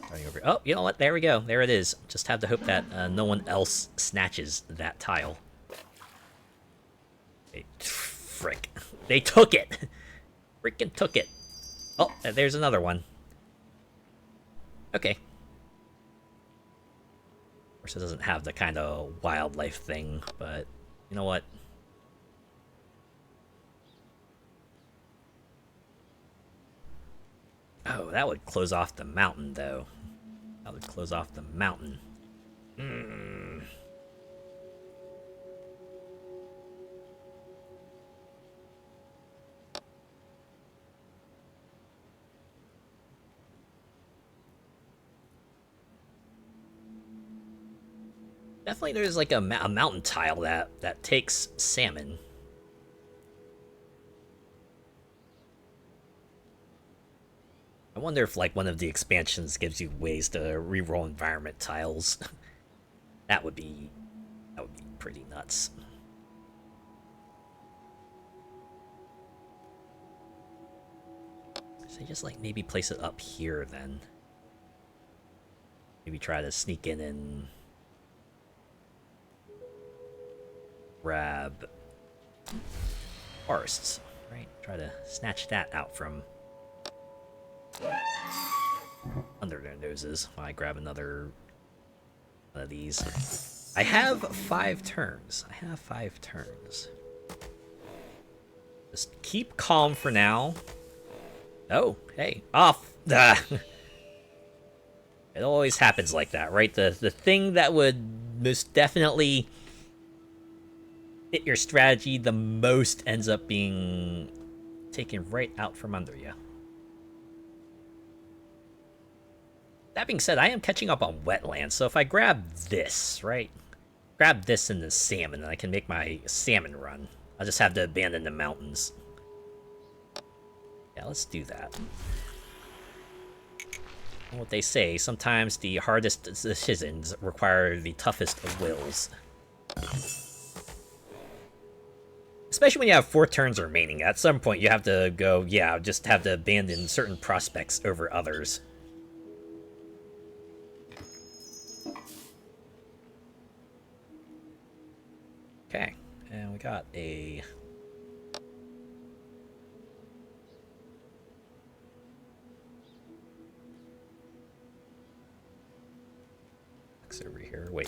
Running over. Oh, you know what? There we go. There it is. Just have to hope that no one else snatches that tile. Frick. They took it! Freaking took it. Oh, there's another one. Okay. Of course, it doesn't have the kind of wildlife thing, but you know what? Oh, that would close off the mountain, though. That would close off the mountain. Hmm. Definitely there's like a mountain tile that takes salmon. I wonder if like one of the expansions gives you ways to reroll environment tiles. that would be pretty nuts. So just like maybe place it up here then. Maybe try to sneak in and grab forests, right? Try to snatch that out from under their noses while I grab another one of these. I have 5 turns. Just keep calm for now. Oh, hey, off! It always happens like that, right? The thing that would most definitely fit your strategy the most ends up being taken right out from under you. That being said, I am catching up on wetlands, so if I grab this, right? Grab this and the salmon, and I can make my salmon run. I'll just have to abandon the mountains. Yeah, let's do that. What they say, sometimes the hardest decisions require the toughest of wills. Especially when you have 4 turns remaining. At some point, you have to go, yeah, just have to abandon certain prospects over others. Okay, and we got a... over here, wait.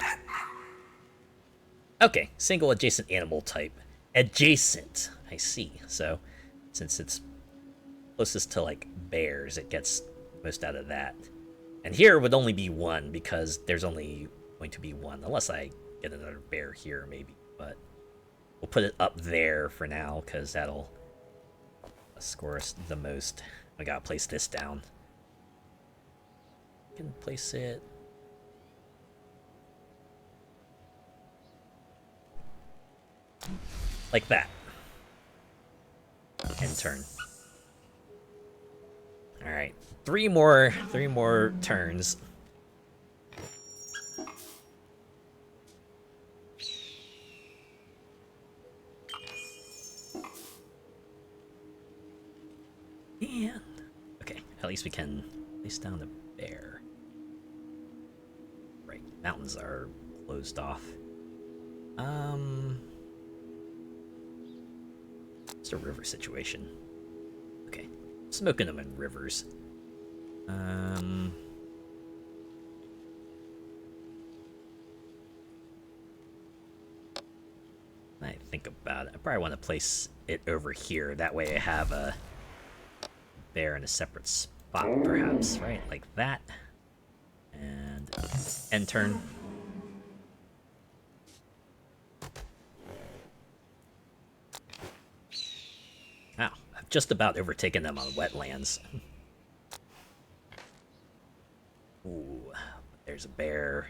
Okay, single adjacent animal type. Adjacent, I see. So, since it's closest to, like, bears, it gets most out of that. And here would only be 1, because there's only going to be 1. Unless I get another bear here, maybe. But we'll put it up there for now, because that'll score us the most. I gotta place this down. I can place it... like that. End turn. Alright. 3 more turns. And okay, at least we can place down the bear. Right, mountains are closed off. It's a river situation. Okay. Smoking them in rivers. I think about it. I probably want to place it over here. That way I have a bear in a separate spot, perhaps, right? Like that. And end turn. Wow, I've just about overtaken them on wetlands. Ooh, there's a bear.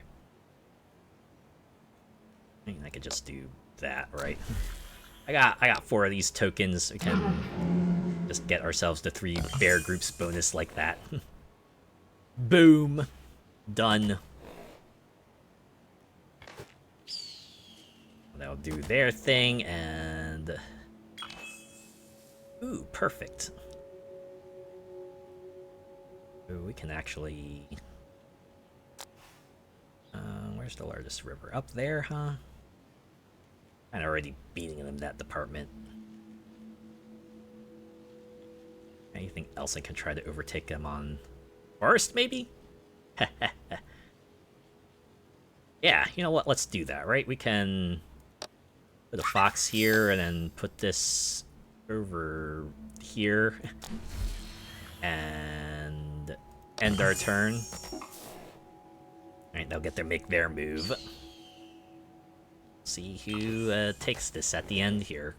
I mean, I could just do that, right? I got 4 of these tokens. We can just get ourselves to 3 bear groups bonus like that. Boom. Done. They'll do their thing, and... ooh, perfect. Ooh, we can actually... where's the largest river? Up there, huh? Kind of already beating him in that department. Anything else I can try to overtake him on? Forest, maybe? Yeah, you know what? Let's do that, right? We can put a fox here and then put this over here and end our turn. Alright, they'll get to make their move. See who takes this at the end here.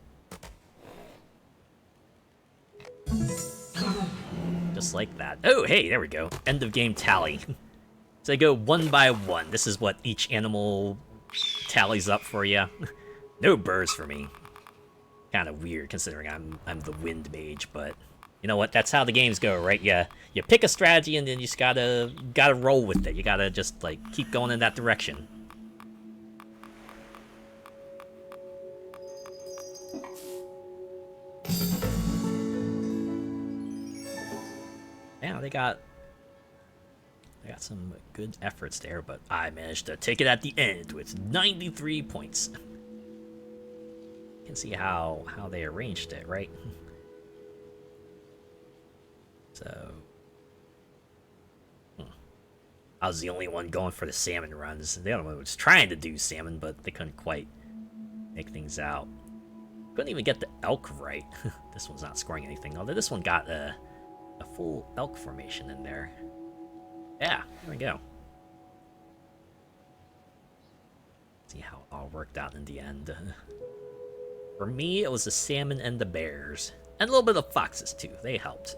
Just like that. Oh, hey, there we go. End of game tally. So they go one by one. This is what each animal tallies up for you. No birds for me. Kind of weird considering I'm the wind mage, but you know what? That's how the games go, right? You pick a strategy and then you just gotta roll with it. You gotta just like keep going in that direction. Yeah, they got some good efforts there, but I managed to take it at the end with 93 points. You can see how they arranged it, right? So I was the only one going for the salmon runs. The other one was trying to do salmon, but they couldn't quite make things out. Couldn't even get the elk right. This one's not scoring anything, although this one got a full elk formation in there. Yeah, there we go. See how it all worked out in the end. For me, it was the salmon and the bears. And a little bit of foxes, too. They helped.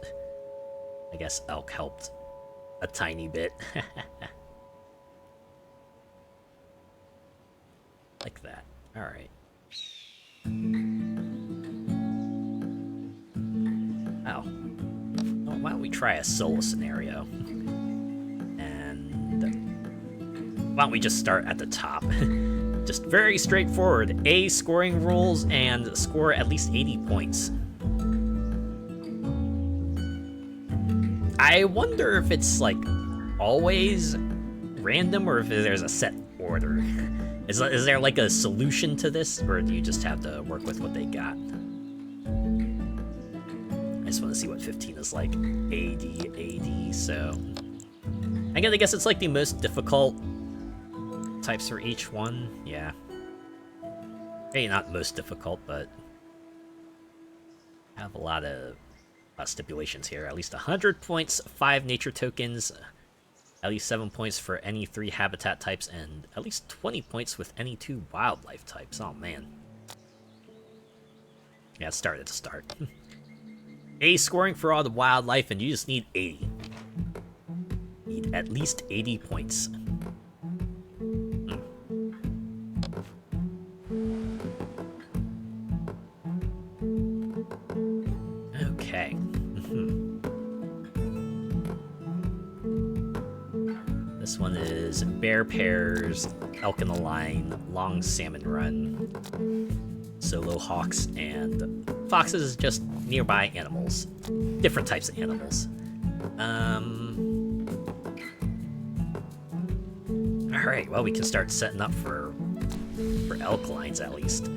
I guess elk helped a tiny bit. Like that. Alright. Oh. Well, why don't we try a solo scenario? Why don't we just start at the top? Just very straightforward. A, scoring rules, and score at least 80 points. I wonder if it's, like, always random, or if there's a set order. Is there, like, a solution to this, or do you just have to work with what they got? I just want to see what 15 is like. AD, so... I guess it's, like, the most difficult types for each one, yeah. Maybe not most difficult, but have a lot of stipulations here. At least 100 points, 5 nature tokens, at least 7 points for any 3 habitat types, and at least 20 points with any 2 wildlife types. Oh man. Yeah, it started to start. A, scoring for all the wildlife, and you just need 80. Need at least 80 points. Okay. This one is bear pairs, elk in the line, long salmon run, solo hawks, and foxes is just nearby animals. Different types of animals. Alright, well, we can start setting up for elk lines at least.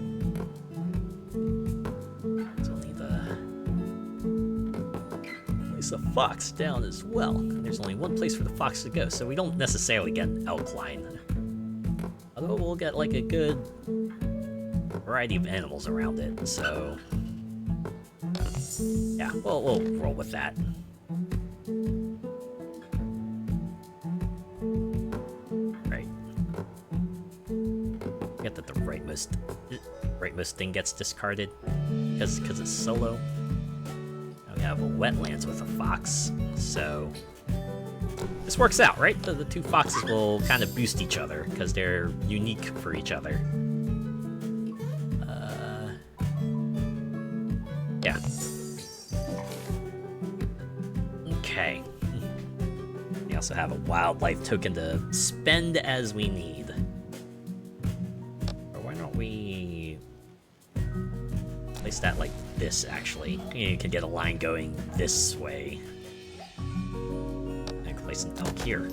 A fox down as well. There's only one place for the fox to go, so we don't necessarily get an elk line. Although we'll get like a good variety of animals around it, so yeah, we'll roll with that. Right. Forget that the rightmost thing gets discarded because it's solo. We have a wetlands with a fox, so this works out, right? The 2 foxes will kind of boost each other because they're unique for each other. Yeah. Okay. We also have a wildlife token to spend as we need. Or why don't we place that like this, actually. You can get a line going this way. I can place an elk here.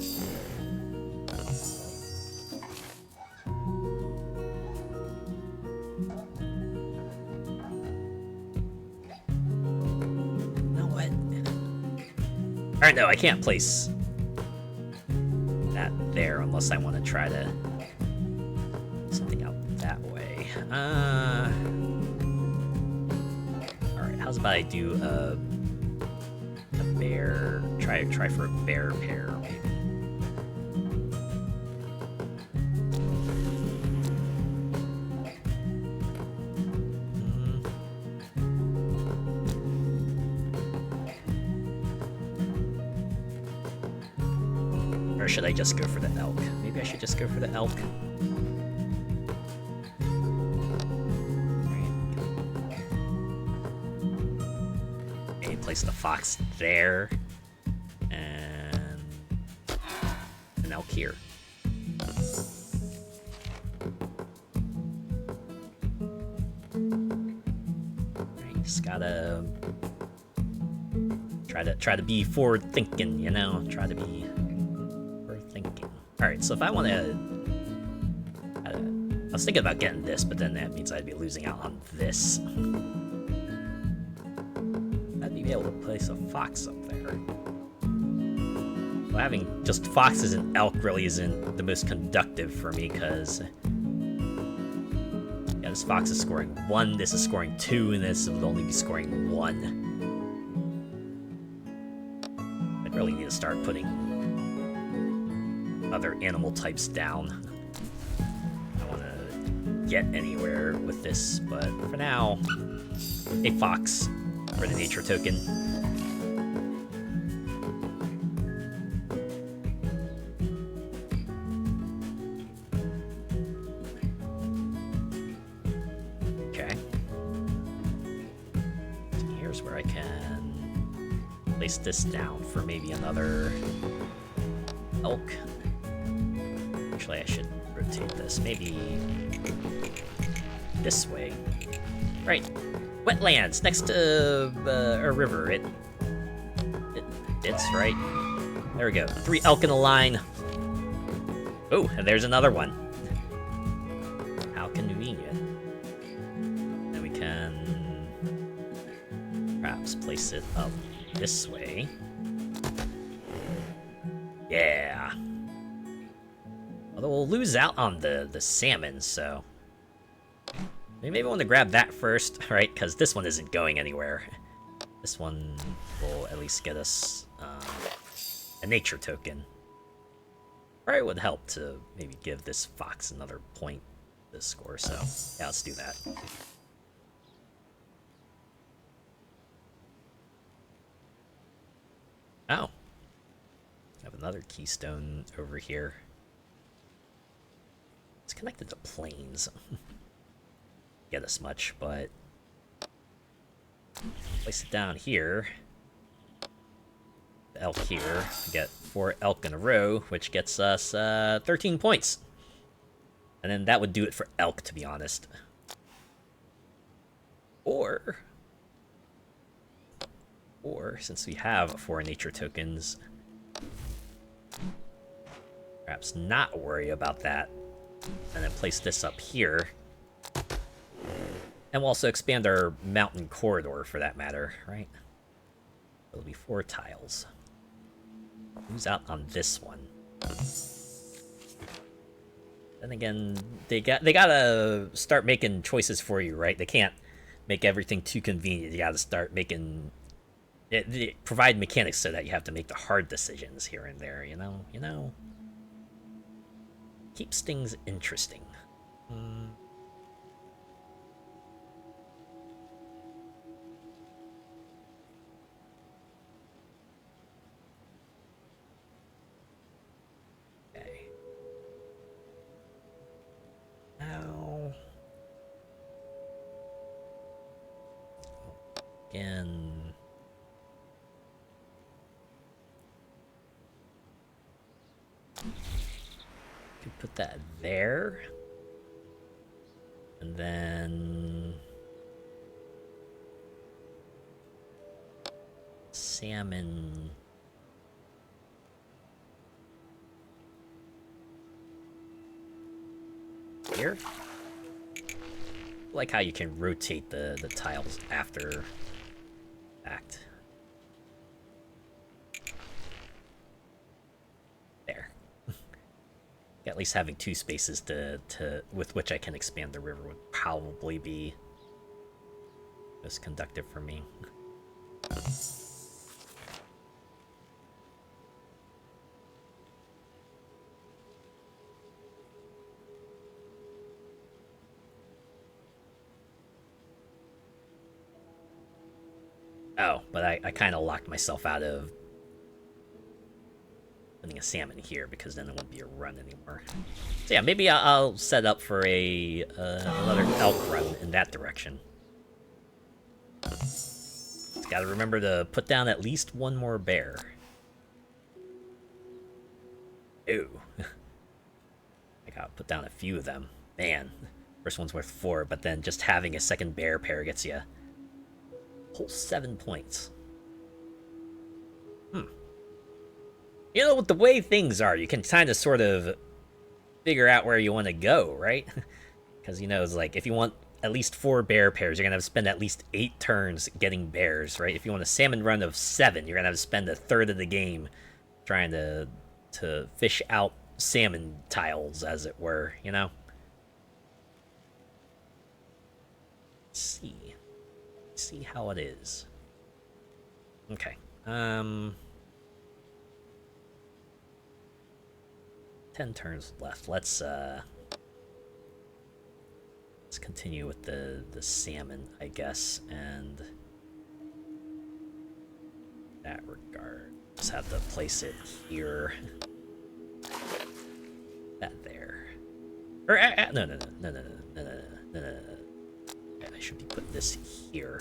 Or no, I can't place that there unless I want to try to something out that way. Alright, how's about I do a bear, try for a bear pair, maybe. Or should I just go for the elk? Maybe I should just go for the elk. Okay, place the fox there. And an elk here. Right, just gotta try to be forward thinking, you know? Try to be thinking. Alright, so if I want to... I was thinking about getting this, but then that means I'd be losing out on this. I'd be able to place a fox up there. Well, having just foxes and elk really isn't the most conductive for me, because... yeah, this fox is scoring 1, this is scoring 2, and this would only be scoring 1. I'd really need to start putting other animal types down. I want to get anywhere with this, but for now, a fox for the nature token. Okay. So here's where I can place this down for maybe another elk. Actually, I should rotate this. Maybe this way. Right. Wetlands next to a river. It's right. There we go. 3 elk in a line. Oh, and there's another one. How convenient. Then we can perhaps place it up this way. Yeah. Although we'll lose out on the salmon, so... maybe I want to grab that first, right? Because this one isn't going anywhere. This one will at least get us a nature token. Probably would help to maybe give this fox another point to score, so yeah, let's do that. Oh. I have another keystone over here. It's connected to planes. Get us much, but place it down here. The elk here. We get 4 elk in a row, which gets us 13 points. And then that would do it for elk, to be honest. Or since we have 4 nature tokens, perhaps not worry about that. And then place this up here. And we'll also expand our mountain corridor, for that matter, right? It'll be 4 tiles. Who's out on this one? Then again, they gotta start making choices for you, right? They can't make everything too convenient. You gotta start making... they provide mechanics so that you have to make the hard decisions here and there, you know? Keeps things interesting. Okay. Now... again... could put that there. And then... salmon... here? I like how you can rotate the tiles after fact. At least having 2 spaces to with which I can expand the river would probably be most conductive for me. Oh, but I kind of locked myself out of putting a salmon here because then it won't be a run anymore. So yeah, maybe I'll set up for a another elk run in that direction. Gotta remember to put down at least 1 more bear. Ooh. I gotta put down a few of them. Man, first one's worth 4, but then just having a second bear pair gets you a whole 7 points. You know, with the way things are, you can kind of sort of figure out where you want to go, right? Because, you know, it's like, if you want at least 4 bear pairs, you're going to have to spend at least 8 turns getting bears, right? If you want a salmon run of 7, you're going to have to spend a third of the game trying to fish out salmon tiles, as it were, you know? Let's see how it is. Okay. 10 turns left. Let's continue with the salmon, I guess, and that regard. Just have to place it here. That there. Or no. I should be putting this here.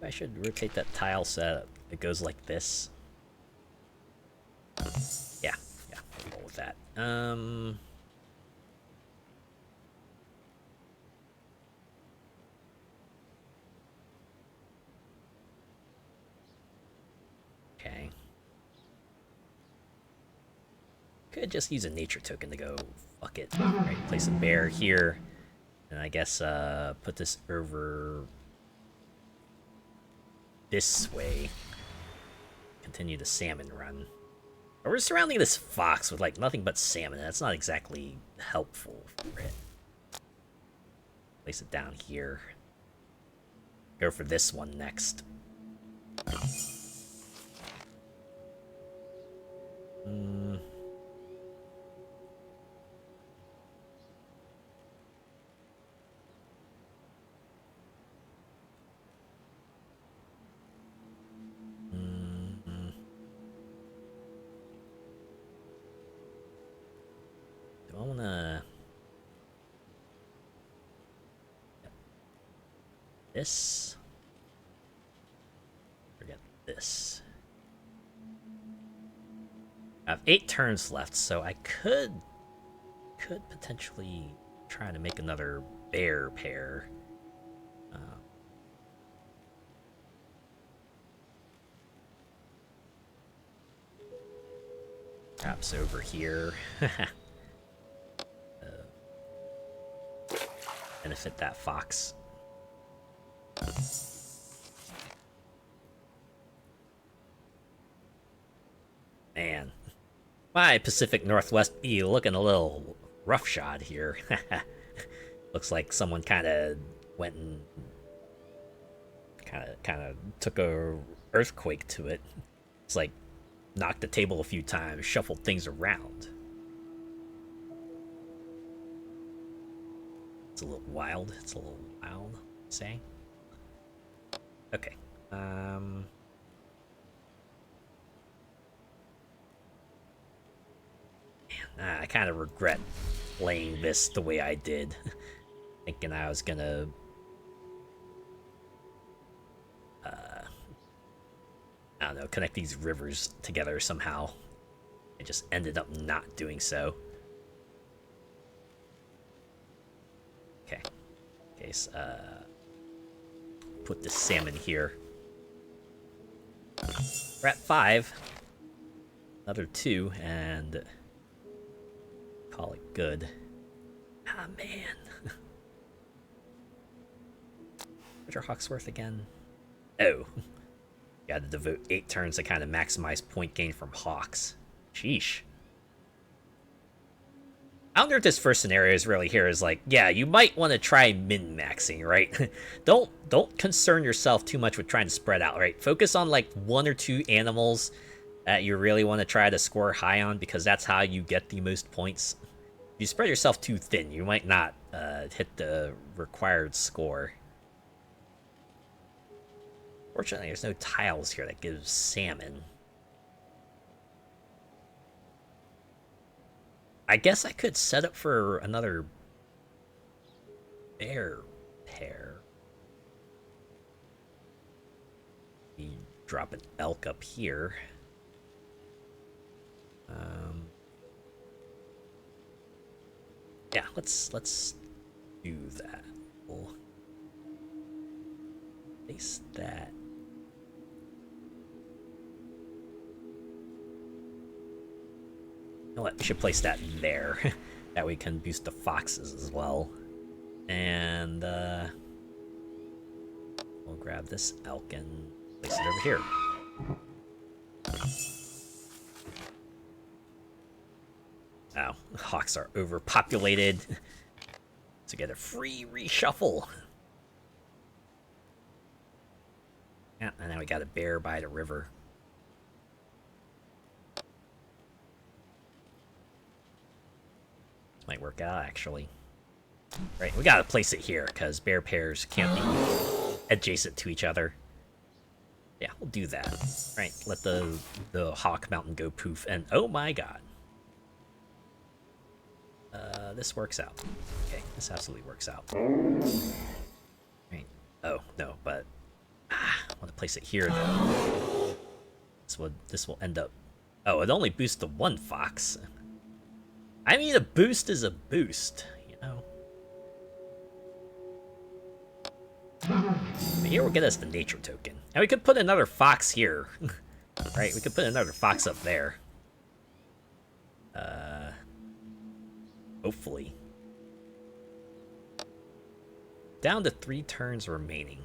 I should rotate that tile so it goes like this. Yeah, I'll roll with that. Okay. Could just use a nature token to go fuck it. Right, place a bear here, and I guess put this over this way. Continue the salmon run. But we're surrounding this fox with like nothing but salmon, and that's not exactly helpful for it. Place it down here. Go for this one next. Do I wanna... this? Forget this. I have 8 turns left, so I could potentially try to make another bear pair. Perhaps over here. Benefit that fox. Man, my Pacific Northwest be looking a little roughshod here. Looks like someone kind of went and kind of took a earthquake to it. It's like knocked the table a few times, shuffled things around. It's a little wild. Say. Okay. Man, I kind of regret playing this the way I did. Thinking I was gonna... I don't know, connect these rivers together somehow. I just ended up not doing so. Okay. Case, put the salmon here. We're at 5. Another 2, and call it good. Ah, man. What's your Hawksworth again? Oh. Gotta devote 8 turns to kind of maximize point gain from hawks. Sheesh. I wonder if this first scenario is really here is like, yeah, you might want to try min-maxing, right? don't concern yourself too much with trying to spread out, right? Focus on like 1 or 2 animals that you really want to try to score high on, because that's how you get the most points. If you spread yourself too thin, you might not hit the required score. Fortunately, there's no tiles here that gives salmon. I guess I could set up for another bear pair. We drop an elk up here. Yeah, let's do that. We'll place that. You know what? We should place that there. That way we can boost the foxes as well. And we'll grab this elk and place it over here. Oh, hawks are overpopulated. So get a free reshuffle. Yeah, and now we got a bear by the river. This might work out, actually. Right, we gotta place it here, because bear pairs can't be adjacent to each other. Yeah, we'll do that. Right, let the hawk mountain go poof, and oh my god. This works out. Okay, this absolutely works out. Right. Oh, no, but I want to place it here, though. This will end up... Oh, it only boosts the 1 fox. I mean, a boost is a boost, you know? But here will get us the nature token. And we could put another fox here. Right, we could put another fox up there. Hopefully. Down to 3 turns remaining.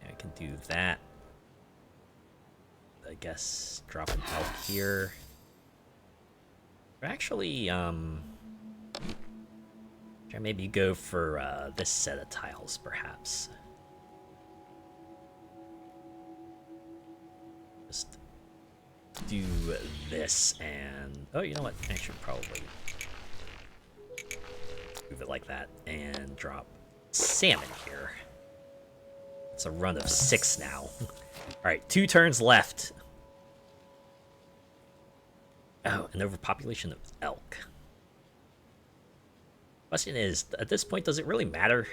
Yeah, I can do that. I guess drop an elk here. Actually, maybe go for this set of tiles, perhaps. Just do this, and oh, you know what? I should probably move it like that and drop salmon here. It's a run of 6 now. All right, 2 turns left. Oh, an overpopulation of elk. Question is, at this point, does it really matter?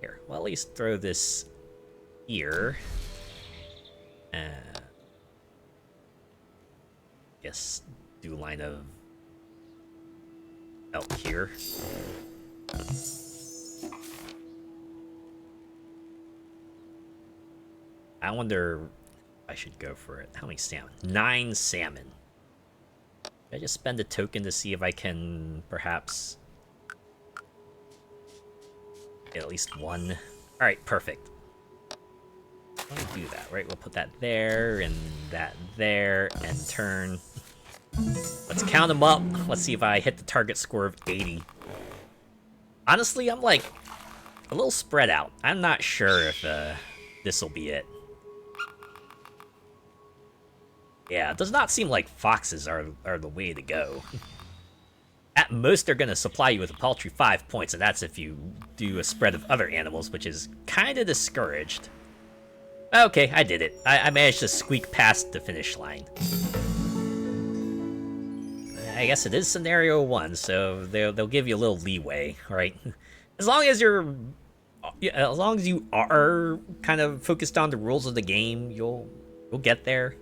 Here, well, at least throw this here. Guess do a line of elk here. I wonder if I should go for it. How many salmon? 9 salmon. Should I just spend a token to see if I can perhaps get at least 1? Alright, perfect. Let me do that, right? We'll put that there, and that there, and turn. Let's count them up. Let's see if I hit the target score of 80. Honestly, I'm like a little spread out. I'm not sure if this will be it. Yeah, it does not seem like foxes are the way to go. At most, they're going to supply you with a paltry 5 points, and that's if you do a spread of other animals, which is kind of discouraged. Okay, I did it. I managed to squeak past the finish line. I guess it is scenario 1, so they'll give you a little leeway, right? As long as you are kind of focused on the rules of the game, you'll get there.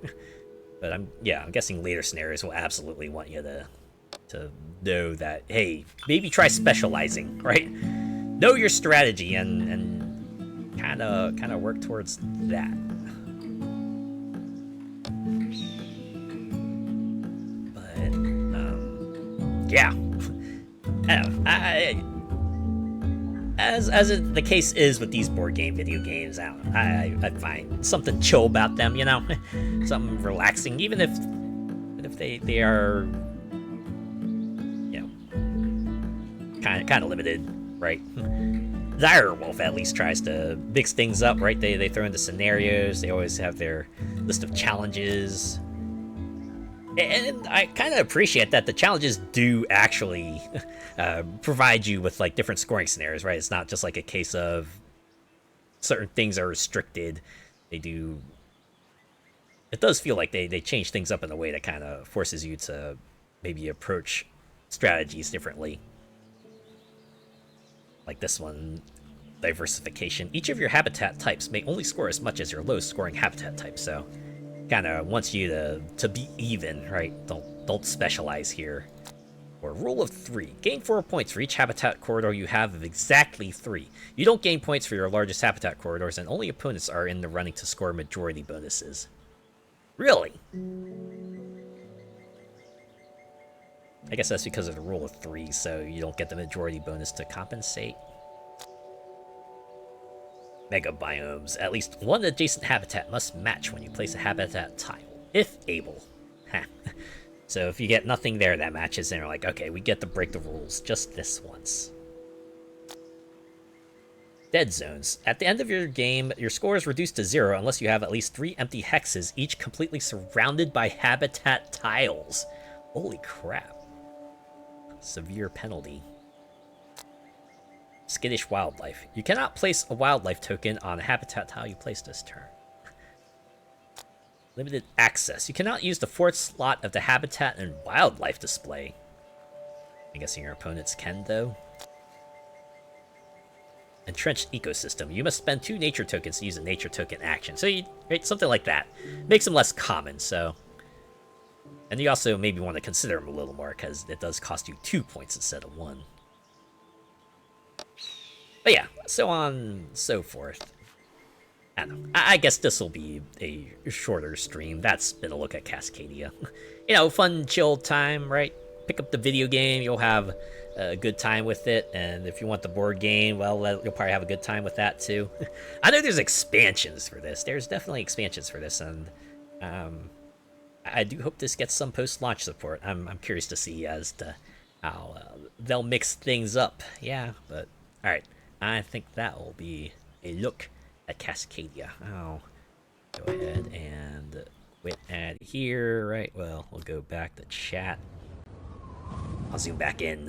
But I'm guessing later scenarios will absolutely want you to know that, hey, maybe try specializing, right? Know your strategy and kind of work towards that. But yeah, the case is with these board game video games, I don't know, I find something chill about them, you know, something relaxing, even if they are, you know, kind of limited, right? Dire Wolf at least tries to mix things up, right? They throw into scenarios. They always have their list of challenges. And I kind of appreciate that the challenges do actually provide you with like different scoring scenarios, right? It's not just like a case of certain things are restricted. They do. It does feel like they change things up in a way that kind of forces you to maybe approach strategies differently. Like this one, diversification. Each of your habitat types may only score as much as your lowest scoring habitat type, so kind of wants you to be even, right? Don't specialize here. Or rule of 3. Gain 4 points for each habitat corridor you have of exactly 3. You don't gain points for your largest habitat corridors, and only opponents are in the running to score majority bonuses. Really? I guess that's because of the rule of 3, so you don't get the majority bonus to compensate. Mega biomes. At least one adjacent habitat must match when you place a habitat tile, if able. So if you get nothing there that matches, then you're like, okay, we get to break the rules just this once. Dead zones. At the end of your game, your score is reduced to 0 unless you have at least 3 empty hexes, each completely surrounded by habitat tiles. Holy crap. Severe penalty. Skittish wildlife. You cannot place a wildlife token on a habitat tile you place this turn. Limited access. You cannot use the 4th slot of the habitat and wildlife display. I'm guessing your opponents can, though. Entrenched ecosystem. You must spend 2 nature tokens to use a nature token action. So, right, something like that. Makes them less common, so. And you also maybe want to consider them a little more, because it does cost you 2 points instead of 1. But yeah, so on and so forth. I don't know. I guess this will be a shorter stream. That's been a look at Cascadia. You know, fun, chill time, right? Pick up the video game, you'll have a good time with it. And if you want the board game, well, you'll probably have a good time with that too. I know there's expansions for this. There's definitely expansions for this, and I do hope this gets some post-launch support. I'm curious to see as to how they'll mix things up. Yeah, but all right. I think that will be a look at Cascadia. I'll go ahead and quit ad here, right? Well, we'll go back to chat. I'll zoom back in.